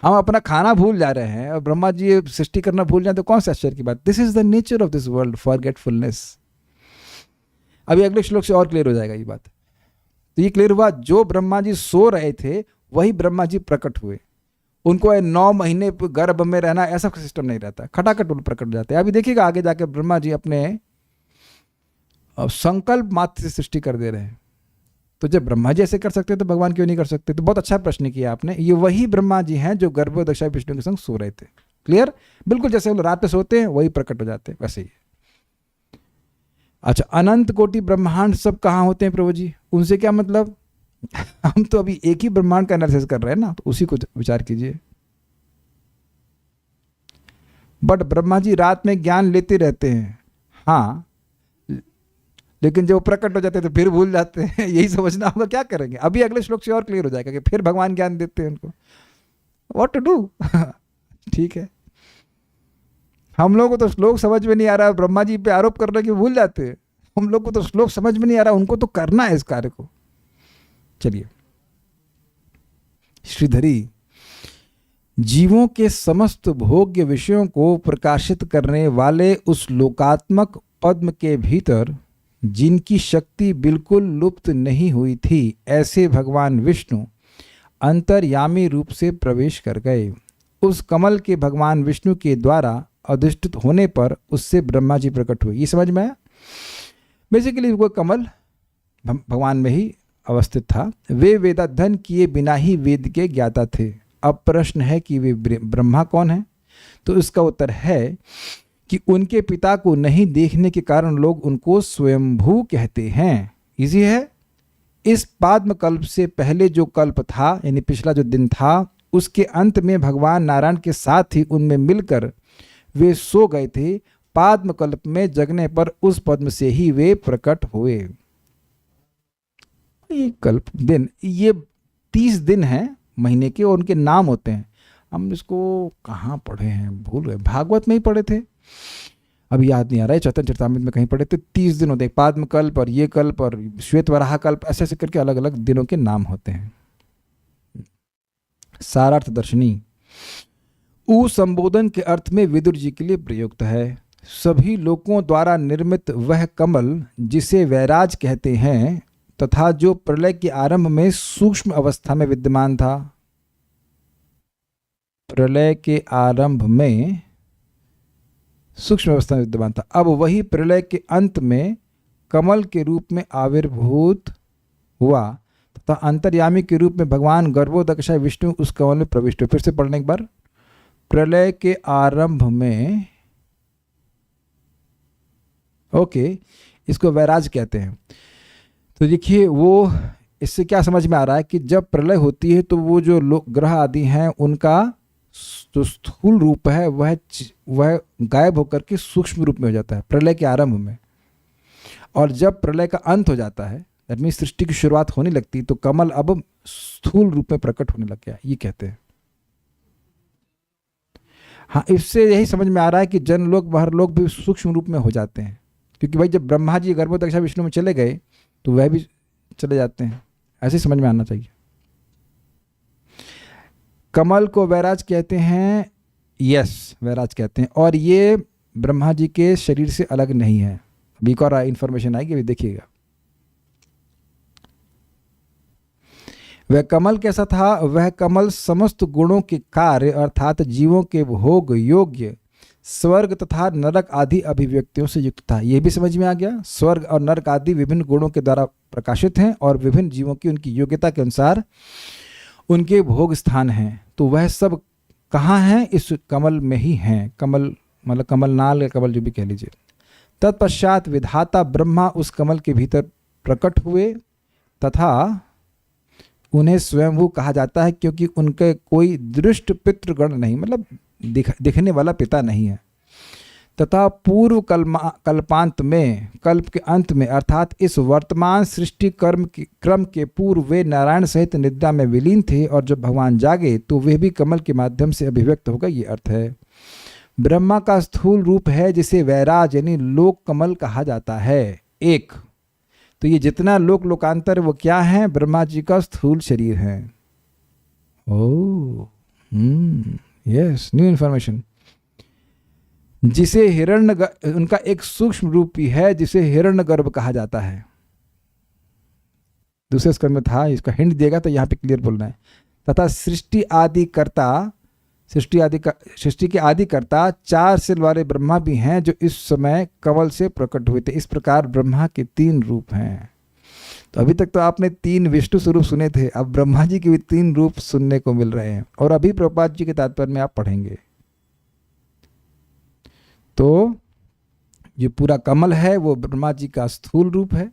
[SPEAKER 1] हम अपना खाना भूल जा रहे हैं और ब्रह्मा जी सृष्टि करना भूल जाए तो कौन सा आश्चर्य की बात? This is the nature of this world, forgetfulness. अभी अगले श्लोक से और क्लियर हो जाएगा ये बात। तो ये क्लियर हुआ, जो ब्रह्मा जी सो रहे थे वही ब्रह्मा जी प्रकट हुए। उनको 9 महीने गर्भ में रहना ऐसा सिस्टम नहीं रहता, खटाखट उन प्रकट हो जाते हैं। अभी देखिएगा आगे जाके ब्रह्मा जी अपने संकल्प मात्र से सृष्टि कर दे रहे हैं। तो जब ब्रह्मा जी ऐसे कर सकते हैं तो भगवान क्यों नहीं कर सकते? तो बहुत अच्छा प्रश्न किया आपने। ये वही ब्रह्मा जी हैं जो गर्भ दशा विष्णु के संग सो रहे थे। क्लियर? बिल्कुल जैसे हम रात में सोते हैं वही प्रकट हो जाते हैं, वैसे ही। अच्छा, अनंत कोटि ब्रह्मांड सब कहाँ होते हैं प्रभु जी? उनसे क्या मतलब? हम तो अभी एक ही ब्रह्मांड का एनालिसिस कर रहे हैं ना, तो उसी को विचार कीजिए। बट ब्रह्मा जी रात में ज्ञान लेते रहते हैं, हाँ, लेकिन जब वो प्रकट हो जाते हैं तो फिर भूल जाते हैं। यही समझना होगा, क्या करेंगे? अभी अगले श्लोक से और क्लियर हो जाएगा कि फिर भगवान ज्ञान देते हैं उनको, व्हाट टू डू। ठीक है, हम लोग को तो श्लोक समझ में नहीं आ रहा, ब्रह्मा जी पे आरोप कर रहे कि भूल जाते हैं। हम लोग को तो श्लोक समझ में नहीं आ रहा, उनको तो करना है इस कार्य को। चलिए, श्रीधरी, जीवों के समस्त भोग्य विषयों को प्रकाशित करने वाले उस लोकात्मक पद्म के भीतर जिनकी शक्ति बिल्कुल लुप्त नहीं हुई थी, ऐसे भगवान विष्णु अंतर्यामी रूप से प्रवेश कर गए। उस कमल के भगवान विष्णु के द्वारा अधिष्ठित होने पर उससे ब्रह्मा जी प्रकट हुए। ये समझ में आया? बेसिकली वो कमल भगवान में ही अवस्थित था। वे वेदाध्ययन किए बिना ही वेद के ज्ञाता थे। अब प्रश्न है कि वे ब्रह्मा कौन है? तो इसका उत्तर है कि उनके पिता को नहीं देखने के कारण लोग उनको स्वयंभू कहते हैं। इजी है। इस पाद्म कल्प से पहले जो कल्प था, यानी पिछला जो दिन था, उसके अंत में भगवान नारायण के साथ ही उनमें मिलकर वे सो गए थे। पाद्म कल्प में जगने पर उस पद्म से ही वे प्रकट हुए। ये कल्प दिन, ये 30 दिन हैं महीने के और उनके नाम होते हैं। हम इसको कहाँ पढ़े हैं, भूल गए, भागवत में ही पढ़े थे, अभी याद नहीं आ रहा है, चैतन्य चरितामृत में कहीं पढ़े थे। 30 दिन होते हैं, पाद्म कल्प और ये कल्प और श्वेत वराह कल्प, ऐसे ऐसे करके अलग अलग दिनों के नाम होते हैं। सारार्थ दर्शनी उ संबोधन के अर्थ में विदुर जी के लिए प्रयुक्त है। सभी लोगों द्वारा निर्मित वह कमल जिसे वैराज कहते हैं तथा जो प्रलय के आरंभ में सूक्ष्म अवस्था में विद्यमान था। प्रलय के आरंभ में सूक्ष्म अवस्था में विद्यमान था, अब वही प्रलय के अंत में कमल के रूप में आविर्भूत हुआ तथा अंतर्यामी के रूप में भगवान गर्भोदकशाय विष्णु उस कमल में प्रविष्ट हुए। फिर से पढ़ने एक बार। प्रलय के आरंभ में, ओके, इसको वैराज कहते हैं। तो देखिए, वो इससे क्या समझ में आ रहा है कि जब प्रलय होती है तो वो जो ग्रह आदि हैं उनका जो स्थूल रूप है वह गायब होकर के सूक्ष्म रूप में हो जाता है प्रलय के आरंभ में। और जब प्रलय का अंत हो जाता है, दैट मीन्स सृष्टि की शुरुआत होने लगती, तो कमल अब स्थूल रूप में प्रकट होने लग गया, ये कहते हैं। हाँ, इससे यही समझ में आ रहा है कि जन लोग बाहर लोग भी सूक्ष्म रूप में हो जाते हैं, क्योंकि भाई जब ब्रह्मा जी गर्भोदकशाय विष्णु में चले गए तो वह भी चले जाते हैं। ऐसे समझ में आना चाहिए। कमल को वैराज कहते हैं, यस, वैराज कहते हैं, और ये ब्रह्मा जी के शरीर से अलग नहीं है। अभी एक और इंफॉर्मेशन आएगी, अभी देखिएगा। वह कमल कैसा था? वह कमल समस्त गुणों के कार्य अर्थात जीवों के भोग योग्य स्वर्ग तथा नरक आदि अभिव्यक्तियों से युक्त था। यह भी समझ में आ गया। स्वर्ग और नरक आदि विभिन्न गुणों के द्वारा प्रकाशित हैं और विभिन्न जीवों की उनकी योग्यता के अनुसार उनके भोग स्थान हैं। तो वह सब कहाँ हैं? इस कमल में ही हैं। कमल मतलब कमलनाल या कमल जो भी कह लीजिए। तत्पश्चात विधाता ब्रह्मा उस कमल के भीतर प्रकट हुए तथा उन्हें स्वयंभू कहा जाता है क्योंकि उनके कोई दृष्ट पितृगण नहीं, मतलब दिखने वाला पिता नहीं है। तथा पूर्व कल्पांत में, कल्प के अंत में अर्थात इस वर्तमान सृष्टि क्रम के पूर्व वे नारायण सहित निद्रा में विलीन थे और जब भगवान जागे तो वे भी कमल के माध्यम से अभिव्यक्त हो गए। ये अर्थ है। ब्रह्मा का स्थूल रूप है जिसे वैराज यानी लोक कमल कहा जाता है। एक तो ये जितना लोकांतर वो क्या है? ब्रह्मा जी का स्थूल शरीर है। Oh yes, new information. जिसे उनका एक सूक्ष्म रूप भी है जिसे हिरण्यगर्भ कहा जाता है। दूसरे स्कंद में था, इसका हिंट देगा तो यहाँ पे क्लियर बोलना है। तथा सृष्टि के आदि कर्ता 4 सिर वाले ब्रह्मा भी हैं जो इस समय कमल से प्रकट हुए थे। इस प्रकार ब्रह्मा के 3 रूप हैं। तो अभी तक तो आपने 3 विष्णु स्वरूप सुने थे, अब ब्रह्मा जी के भी 3 रूप सुनने को मिल रहे हैं और अभी प्रभुपाद जी के तात्पर्य में आप पढ़ेंगे। तो ये पूरा कमल है वो ब्रह्मा जी का स्थूल रूप है,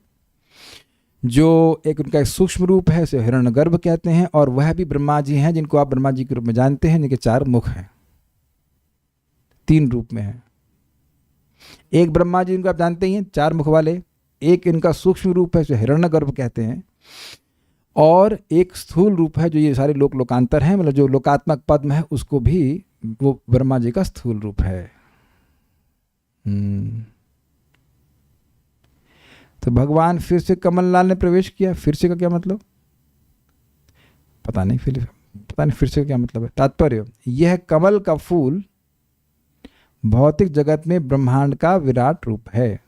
[SPEAKER 1] जो एक उनका सूक्ष्म रूप है, उसे हिरण्यगर्भ कहते हैं। और वह भी ब्रह्मा जी हैं जिनको आप ब्रह्मा जी के रूप में जानते हैं, जिनके 4 मुख हैं, 3 रूप में हैं। एक ब्रह्मा जी जिनको आप जानते ही हैं 4 मुख वाले, एक इनका सूक्ष्म रूप है जो हिरण्यगर्भ कहते हैं, और एक स्थूल रूप है जो ये सारे लोकांतर हैं, मतलब जो लोकात्मक पद्म है उसको भी वो ब्रह्मा जी का स्थूल रूप है। तो भगवान फिर से कमलनाल ने प्रवेश किया। फिर से का क्या मतलब? पता नहीं फिर से का क्या मतलब है। तात्पर्य, यह कमल का फूल भौतिक जगत में ब्रह्मांड का विराट रूप है।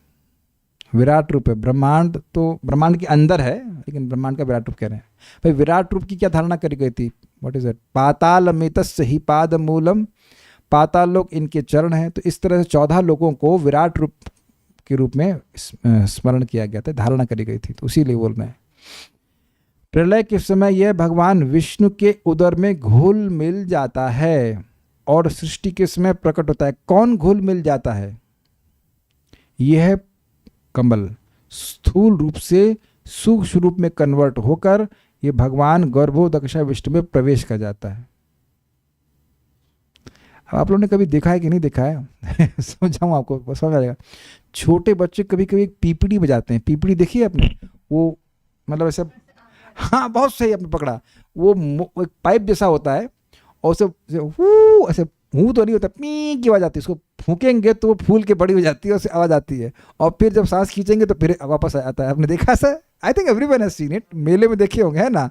[SPEAKER 1] विराट रूप है। ब्रह्मांड तो ब्रह्मांड के अंदर है, लेकिन ब्रह्मांड का विराट रूप कह रहे हैं। भाई विराट रूप की क्या धारणा करी गई थी? What is it? पातालमितस्य हि पादमूलम, पाताल लोक इनके चरण हैं। तो इस तरह से 14 लोगों को विराट रूप के रूप में स्मरण किया गया था, धारणा करी गई थी। तो उसीलिए बोल रहे हैं प्रलय के समय यह भगवान विष्णु के उदर में घुल मिल जाता है और सृष्टि के समय प्रकट होता है। कौन घुल मिल जाता है? यह कमल स्थूल रूप से सूक्ष्म रूप में कन्वर्ट होकर यह भगवान गर्भोदकशा विष्णु में प्रवेश कर जाता है। आप लोगों ने कभी देखा है कि नहीं देखा है? समझाऊँ आपको, समझ आ जाएगा। छोटे बच्चे कभी कभी एक पीपड़ी बजाते हैं। पीपड़ी देखी है आपने? वो मतलब ऐसे, हाँ बहुत सही आपने पकड़ा। वो एक पाइप जैसा होता है और उसे ऐसे मुँह तो नहीं होता, पी की आवाज़ आती है। उसको फूकेंगे तो वो फूल के बड़ी हो जाती है, उससे आवाज़ आती है, और फिर जब सांस खींचेंगे तो फिर वापस आता है। आपने देखा sir? I think everyone has seen it. मेले में देखे होंगे, है ना?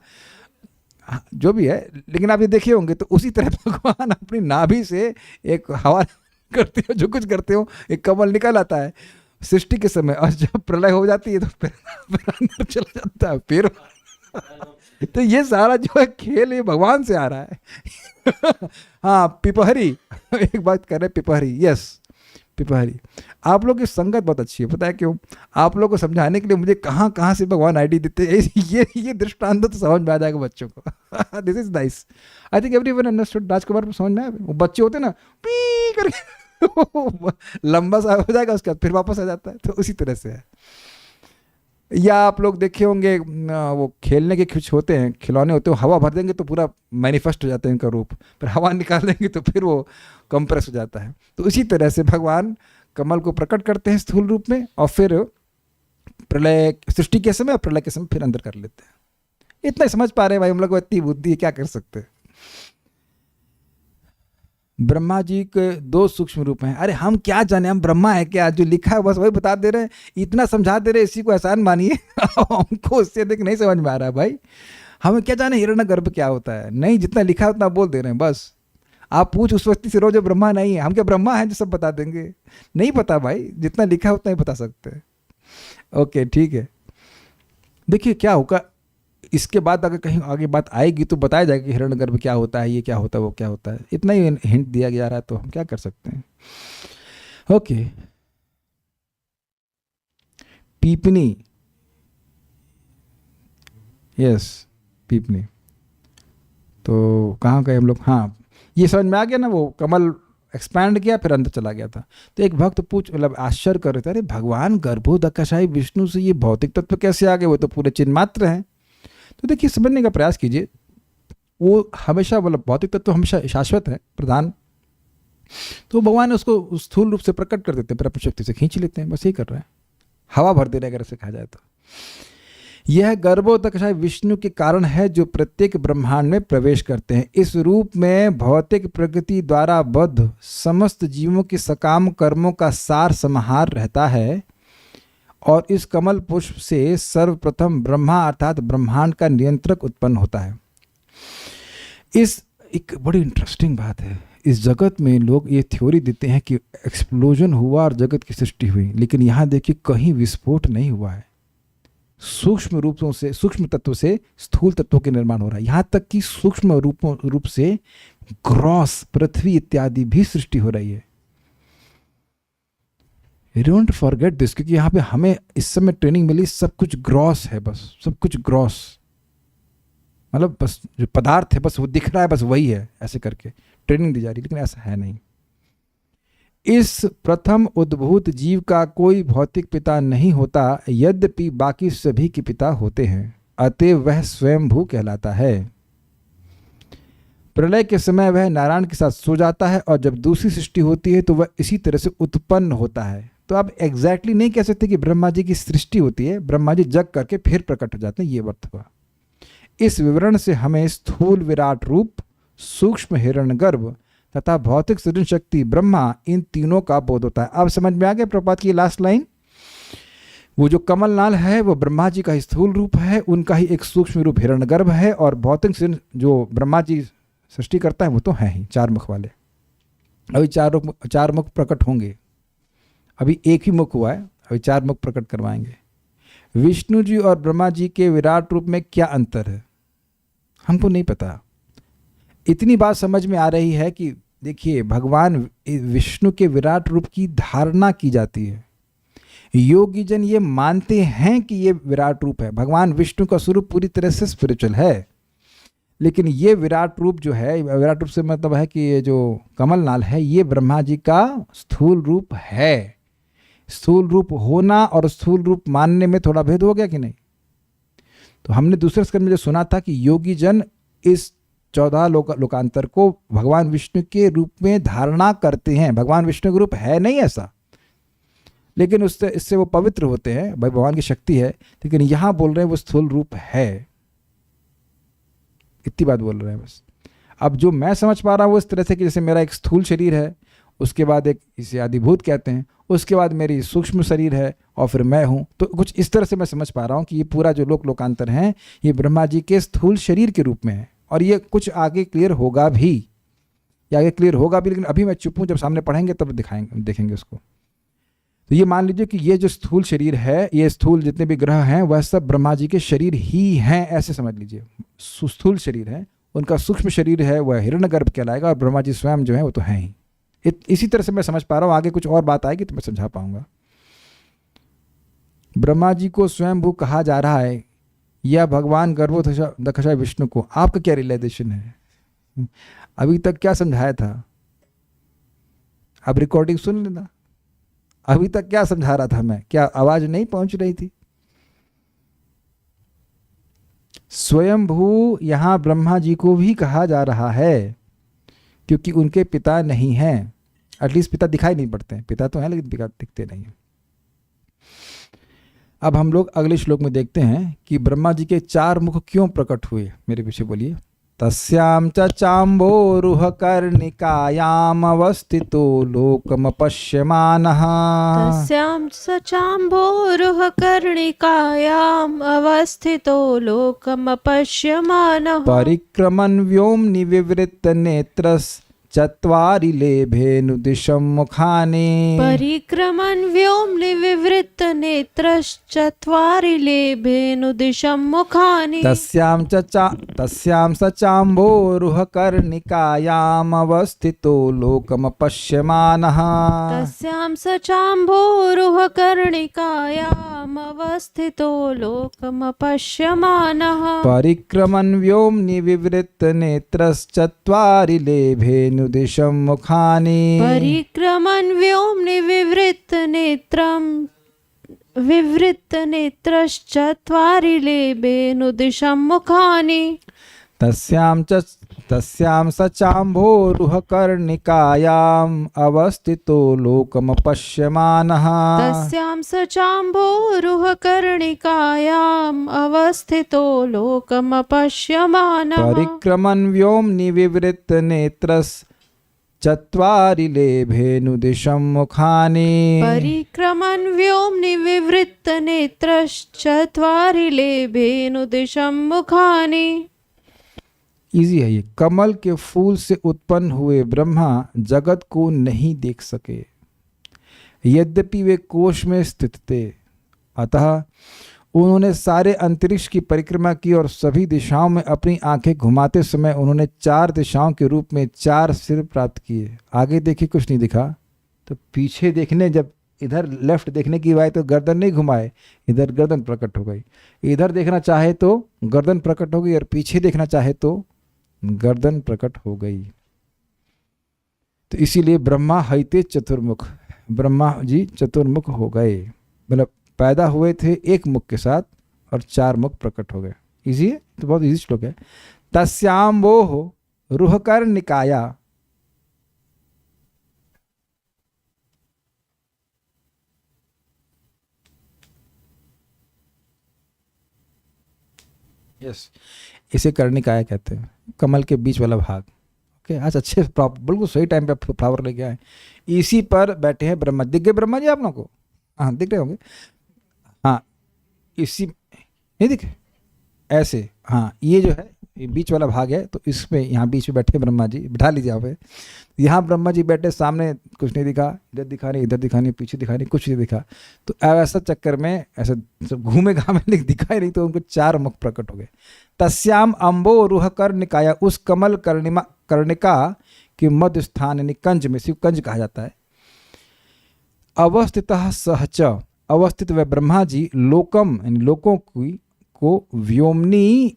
[SPEAKER 1] जो भी है, लेकिन आप ये देखे होंगे। तो उसी तरह भगवान अपनी नाभि से एक हवा करते हो, जो कुछ करते हो, एक कमल निकल आता है सृष्टि के समय, और जब प्रलय हो जाती है तो फिर अंदर चला जाता है। फिर तो ये सारा जो है खेल ये भगवान से आ रहा है। हाँ पिपहरी, एक बात कर रहे हैं पिपहरी, यस पिपहरी। आप लोग की संगत बहुत अच्छी है, पता है क्यों? आप लोग को समझाने के लिए मुझे कहाँ कहाँ से भगवान आईडी देते हैं। ये दृष्टांत तो समझ में आ जाएगा बच्चों को। This is nice. I think everyone understood. राजकुमार को समझ में आया? वो बच्चे होते ना पी करके लंबा सा हो जाएगा, उसके बाद फिर वापस आ जाता है। तो उसी तरह से है। या आप लोग देखे होंगे वो खेलने के कुछ होते हैं, खिलौने होते हैं, हवा भर देंगे तो पूरा मैनिफेस्ट हो जाता है इनका रूप, फिर हवा निकाल देंगे तो फिर वो कंप्रेस हो जाता है। तो इसी तरह से भगवान कमल को प्रकट करते हैं स्थूल रूप में, और फिर प्रलय सृष्टि के समय और प्रलय के समय फिर अंदर कर लेते हैं। इतना ही समझ पा रहे हैं भाई, हम लोग को इतनी बुद्धि है, क्या कर सकते हैं। ब्रह्मा जी के 2 सूक्ष्म रूप हैं। अरे हम क्या जाने, हम ब्रह्मा है क्या? जो लिखा है बस वही बता दे रहे हैं, इतना समझा दे रहे हैं, इसी को एहसान मानिए। हमको उससे अधिक नहीं समझ में आ रहा है भाई। हमें क्या जाने हिरण्यगर्भ क्या होता है? नहीं, जितना लिखा है उतना बोल दे रहे हैं बस। आप पूछ उस व्यक्ति से रो जो ब्रह्मा नहीं है, हम क्या ब्रह्मा हैं जो सब बता देंगे? नहीं पता भाई, जितना लिखा है उतना ही बता सकते हैं। ओके ठीक है। देखिए क्या होगा, इसके बाद अगर कहीं आगे बात आएगी तो बताया जाएगा कि हिरण्यगर्भ क्या होता है, ये क्या होता है, वो क्या होता है। इतना ही हिंट दिया जा रहा है तो हम क्या कर सकते हैं। ओके, पीपनी, यस पीपनी, तो कहाँ गए हम लोग। हाँ, ये समझ में आ गया ना, वो कमल एक्सपैंड किया फिर अंदर चला गया था। तो एक भक्त मतलब आश्चर्य कर रहे थे, अरे भगवान गर्भोदकशाई विष्णु से ये भौतिक तत्व कैसे आ गए, वो तो पूरे चिन्ह मात्र हैं। तो देखिए समझने का प्रयास कीजिए, वो हमेशा मतलब भौतिक तत्व हमेशा शाश्वत है, प्रधान, तो भगवान उसको स्थूल रूप से प्रकट कर देते हैं, फिर अपनी शक्ति से खींच लेते हैं, बस यही कर रहे हैं, हवा भर दे रहे हैं अगर ऐसे कहा जाए तो। यह गर्भोदकशाई विष्णु के कारण है जो प्रत्येक ब्रह्मांड में प्रवेश करते हैं। इस रूप में भौतिक प्रकृति द्वारा बद्ध समस्त जीवों के सकाम कर्मों का सार समाहार रहता है और इस कमल पुष्प से सर्वप्रथम ब्रह्मा अर्थात ब्रह्मांड का नियंत्रक उत्पन्न होता है। इस एक बड़ी इंटरेस्टिंग बात है, इस जगत में लोग ये थ्योरी देते हैं कि एक्सप्लोजन हुआ और जगत की सृष्टि हुई, लेकिन यहाँ देखिए कहीं विस्फोट नहीं हुआ है। सूक्ष्म रूपों से, सूक्ष्म तत्व से स्थूल तत्वों के निर्माण हो रहा है। यहाँ तक कि सूक्ष्म रूप से ग्रॉस पृथ्वी इत्यादि भी सृष्टि हो रही है। डोंट फॉरगेट दिस, क्योंकि यहाँ पे हमें इस समय ट्रेनिंग मिली, सब कुछ ग्रॉस है, बस सब कुछ ग्रॉस, मतलब बस जो पदार्थ है बस वो दिख रहा है, बस वही है, ऐसे करके ट्रेनिंग दी जा रही है, लेकिन ऐसा है नहीं। इस प्रथम उद्भूत जीव का कोई भौतिक पिता नहीं होता, यद्यपि बाकी सभी के पिता होते हैं, अतः वह स्वयंभू कहलाता है। प्रलय के समय वह नारायण के साथ सो जाता है और जब दूसरी सृष्टि होती है तो वह इसी तरह से उत्पन्न होता है। तो आप एग्जैक्टली नहीं कह सकते कि ब्रह्मा जी की सृष्टि होती है, ब्रह्मा जी जग करके फिर प्रकट हो जाते हैं, ये अर्थ हुआ। इस विवरण से हमें स्थूल विराट रूप, सूक्ष्म हिरण्यगर्भ तथा भौतिक सृजन शक्ति ब्रह्मा, इन तीनों का बोध होता है। अब समझ में आ गया प्रपात की लास्ट लाइन, वो जो कमल नाल है वो ब्रह्मा जी का स्थूल रूप है, उनका ही एक सूक्ष्म रूप हिरण्यगर्भ है, और भौतिक सृजन जो ब्रह्मा जी सृष्टि करता है वो तो है ही चार मुख वाले। अभी चार मुख प्रकट होंगे, अभी एक ही मुख हुआ है, अभी चार मुख प्रकट करवाएंगे। विष्णु जी और ब्रह्मा जी के विराट रूप में क्या अंतर है हमको नहीं पता। इतनी बात समझ में आ रही है कि देखिए भगवान विष्णु के विराट रूप की धारणा की जाती है, योगी जन ये मानते हैं कि ये विराट रूप है। भगवान विष्णु का स्वरूप पूरी तरह से स्पिरिचुअल है, लेकिन ये विराट रूप जो है, विराट रूप से मतलब है कि ये जो कमल नाल है ये ब्रह्मा जी का स्थूल रूप है। स्थूल रूप होना और स्थूल रूप मानने में थोड़ा भेद हो गया कि नहीं। तो हमने दूसरे स्कंद में जो सुना था कि योगी जन इस 14 लोकांतर को भगवान विष्णु के रूप में धारणा करते हैं। भगवान विष्णु का रूप है नहीं ऐसा, लेकिन उससे इससे वो पवित्र होते हैं, भाई भगवान की शक्ति है, लेकिन यहां बोल रहे हैं वो स्थूल रूप है, इतनी बात बोल रहे हैं बस। अब जो मैं समझ पा रहा हूँ वो इस तरह से कि जैसे मेरा एक स्थूल शरीर है, उसके बाद एक इसे आदिभूत कहते हैं, उसके बाद मेरी सूक्ष्म शरीर है और फिर मैं हूँ। तो कुछ इस तरह से मैं समझ पा रहा हूँ कि ये पूरा जो लोकांतर है ये ब्रह्मा जी के स्थूल शरीर के रूप में है, और ये कुछ आगे क्लियर होगा भी, या आगे क्लियर होगा भी, लेकिन अभी मैं चुप हूँ, जब सामने पढ़ेंगे तब देखेंगे उसको। तो ये मान लीजिए कि ये जो स्थूल शरीर है, ये स्थूल जितने भी ग्रह हैं वह सब ब्रह्मा जी के शरीर ही हैं, ऐसे समझ लीजिए। स्थूल शरीर है, उनका सूक्ष्म शरीर है वह हिरण्यगर्भ कहलाएगा, और ब्रह्मा जी स्वयं जो है वो तो हैं ही। इसी तरह से मैं समझ पा रहा हूँ, आगे कुछ और बात आएगी तो मैं समझा पाऊंगा। ब्रह्मा जी को स्वयंभू कहा जा रहा है या भगवान गर्भोदकशाई विष्णु को, आपका क्या रियलाइजेशन है? अभी तक क्या समझाया था? अब रिकॉर्डिंग सुन लेना, अभी तक क्या समझा रहा था मैं, क्या आवाज नहीं पहुंच रही थी? स्वयंभू यहां ब्रह्मा जी को भी कहा जा रहा है क्योंकि उनके पिता नहीं हैं, एटलीस्ट पिता दिखाई नहीं पड़ते हैं, पिता तो हैं लेकिन पिता दिखते नहीं हैं। अब हम लोग अगले श्लोक में देखते हैं कि ब्रह्मा जी के 4 मुख क्यों प्रकट हुए। मेरे पीछे बोलिए। तस्यां च चाम्बोरुह कर्णिकायाम अवस्थितो लोकमपश्यमानः।
[SPEAKER 2] तस्यां च चाम्बोरुह कर्णिकायाम् अवस्थितो लोकमपश्यमानः।
[SPEAKER 1] परिक्रमन् व्योम्नि विवृत्त नेत्रस् चत्वारि लेभेनुदिशं मुखानि
[SPEAKER 2] परिक्रमन् व्योम्नि विवृत्त नेत्रश्चत्वारि लेभेनुदिशं मुखानि
[SPEAKER 1] तस्यां स चाम्भोरुहकर्णिकायामवस्थितो लोकमपश्यमानः
[SPEAKER 2] तस्यां स चाम्भोरुहकर्णिकायामवस्थितो लोकमपश्यमानः
[SPEAKER 1] परिक्रमन् व्योम्नि विवृत्त नेत्रश्चत्वारि लेभेनुदिशं मुखानि
[SPEAKER 2] परिक्रमन् व्योम्नि विवृत्त नेत्रश्चत्वारि लेभेनुदिशं मुखानि
[SPEAKER 1] तस्यां स चाम्भोरुहकर्णिकायाम् अवस्थितो लोकमपश्यमानः
[SPEAKER 2] तस्यां स चाम्भोरुहकर्णिकायाम् अवस्थितो लोकमपश्यमानः
[SPEAKER 1] परिक्रमन् व्योम्नि विवृत्त नेत्रश्चत्वारि लेभेनुदिशं मुखानि
[SPEAKER 2] परिक्रमन् व्योम्नि विवृत्त नेत्रश्चत्वारि लेभेनुदिशं मुखानि।
[SPEAKER 1] इजी है ये। कमल के फूल से उत्पन्न हुए ब्रह्मा जगत को नहीं देख सके, यद्यपि वे कोश में स्थित थे। अतः उन्होंने सारे अंतरिक्ष की परिक्रमा की और सभी दिशाओं में अपनी आंखें घुमाते समय उन्होंने 4 दिशाओं के रूप में 4 सिर प्राप्त किए। आगे देखिए कुछ नहीं दिखा, तो पीछे देखने जब इधर लेफ्ट देखने की बात तो गर्दन नहीं घुमाए, इधर गर्दन प्रकट हो गई। इधर देखना चाहे तो गर्दन प्रकट हो गई और पीछे देखना चाहे तो गर्दन प्रकट हो गई। तो इसीलिए ब्रह्मा हईते चतुर्मुख, ब्रह्मा जी चतुर्मुख हो गए, मतलब पैदा हुए थे एक मुख के साथ और 4 मुख प्रकट हो गए। इजी है, तो बहुत इजी श्लोक है। तस्याम वो रुहकर्णिकाया, यस, इसे कर्णिकाया कहते हैं, कमल के बीच वाला भाग। ओके, आज अच्छे बिल्कुल सही टाइम पे फ्लावर लेके आए। इसी पर बैठे हैं ब्रह्मा। दिख गए ब्रह्मा जी आप लोगों को? हाँ दिख रहे होंगे। हाँ इसी नहीं दिखे ऐसे, हाँ ये जो है ये बीच वाला भाग है, तो इसमें यहाँ बीच में बैठे ब्रह्मा जी, बिठा लीजिए यहाँ पे। यहाँ ब्रह्मा जी बैठे, सामने कुछ नहीं दिखा, इधर दिखा नहीं, इधर दिखा नहीं, पीछे दिखा नहीं, कुछ नहीं दिखा। तो ऐसा चक्कर में ऐसा सब घूमे घामे दिखा ही नहीं, तो उनको 4 मुख प्रकट हो गए। तस्याम अम्बो रुह कर्णिकाया, उस कमल कर्णिका के मध्य स्थान यानी कंज में, शिव कंज कहा जाता है, अवस्थितः सहच, अवस्थित वह ब्रह्मा जी लोकम यानी लोकों को व्योमनी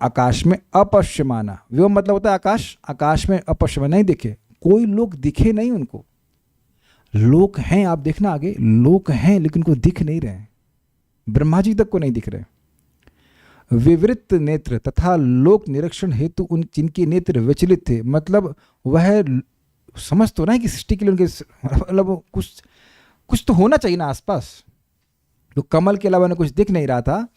[SPEAKER 1] आकाश में अपश्यमाना। व्योम मतलब होता है आकाश, आकाश में अपश्यमान नहीं दिखे, कोई लोग दिखे नहीं उनको। लोक हैं, आप देखना आगे, लोक हैं लेकिन उनको दिख नहीं रहे, ब्रह्मा जी तक को नहीं दिख रहे। विवृत्त नेत्र तथा लोक निरीक्षण हेतु उन जिनके नेत्र विचलित थे, मतलब वह समझ तो नहीं कि सृष्टि के लिए उनके मतलब कुछ तो होना चाहिए ना आसपास, तो कमल के अलावा उन्हें कुछ दिख नहीं रहा था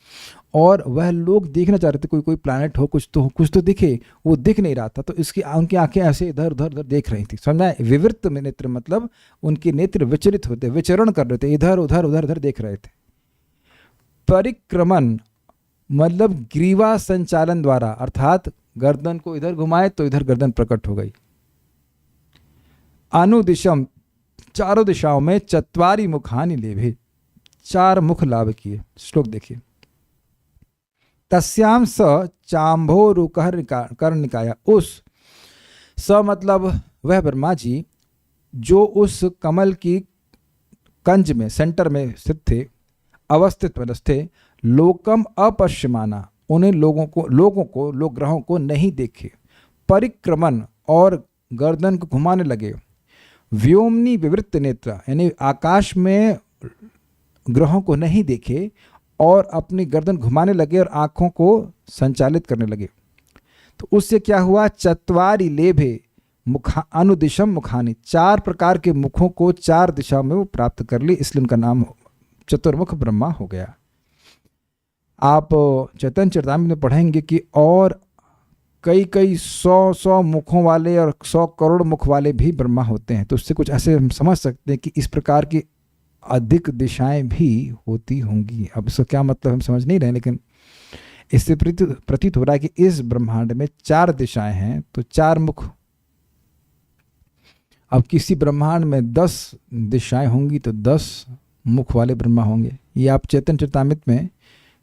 [SPEAKER 1] और वह लोग देखना चाह रहे थे कोई प्लैनेट हो, कुछ तो दिखे, वो दिख नहीं रहा था। तो इसकी उनकी आंखें ऐसे इधर उधर देख रही थी, समझा? विवृत्त में नेत्र मतलब उनके नेत्र विचलित होते, विचरण कर रहे थे, इधर उधर देख रहे थे। परिक्रमण मतलब ग्रीवा संचालन द्वारा, अर्थात गर्दन को इधर घुमाए तो इधर गर्दन प्रकट हो गई। अनुदिशम, चारों दिशाओं में, चत्वारि मुखानि लेभे, 4 मुख लाभ किए। श्लोक देखिए। तस्याम स चाम्भोरुहकर्णिकाया, उस स मतलब वह ब्रह्मा जी जो उस कमल की कंज में सेंटर में स्थित थे, अवस्थित थे, लोकम अपश्यमाना, उन्हें लोग ग्रहों को नहीं देखे। परिक्रमण और गर्दन को घुमाने लगे। व्योमनी विवृत्त नेत्र यानी आकाश में ग्रहों को नहीं देखे और अपनी गर्दन घुमाने लगे और आंखों को संचालित करने लगे। तो उससे क्या हुआ? चत्वारि लेभे अनुदिशम मुखानि, 4 प्रकार के मुखों को 4 दिशा में वो प्राप्त कर ली, इसलिए उनका नाम चतुर्मुख ब्रह्मा हो गया। आप चैतन्य चरितामृत में पढ़ेंगे कि और कई 100 मुखों वाले और 100 करोड़ मुख वाले भी ब्रह्मा होते हैं। तो उससे कुछ ऐसे हम समझ सकते हैं कि इस प्रकार की अधिक दिशाएं भी होती होंगी। अब इसका क्या मतलब हम समझ नहीं रहे, लेकिन इससे प्रतीत हो रहा है कि इस ब्रह्मांड में 4 दिशाएं हैं, तो 4 मुख अब किसी ब्रह्मांड में 10 दिशाएं होंगी तो 10 मुख वाले ब्रह्मा होंगे। ये आप चैतन्य चरितामृत में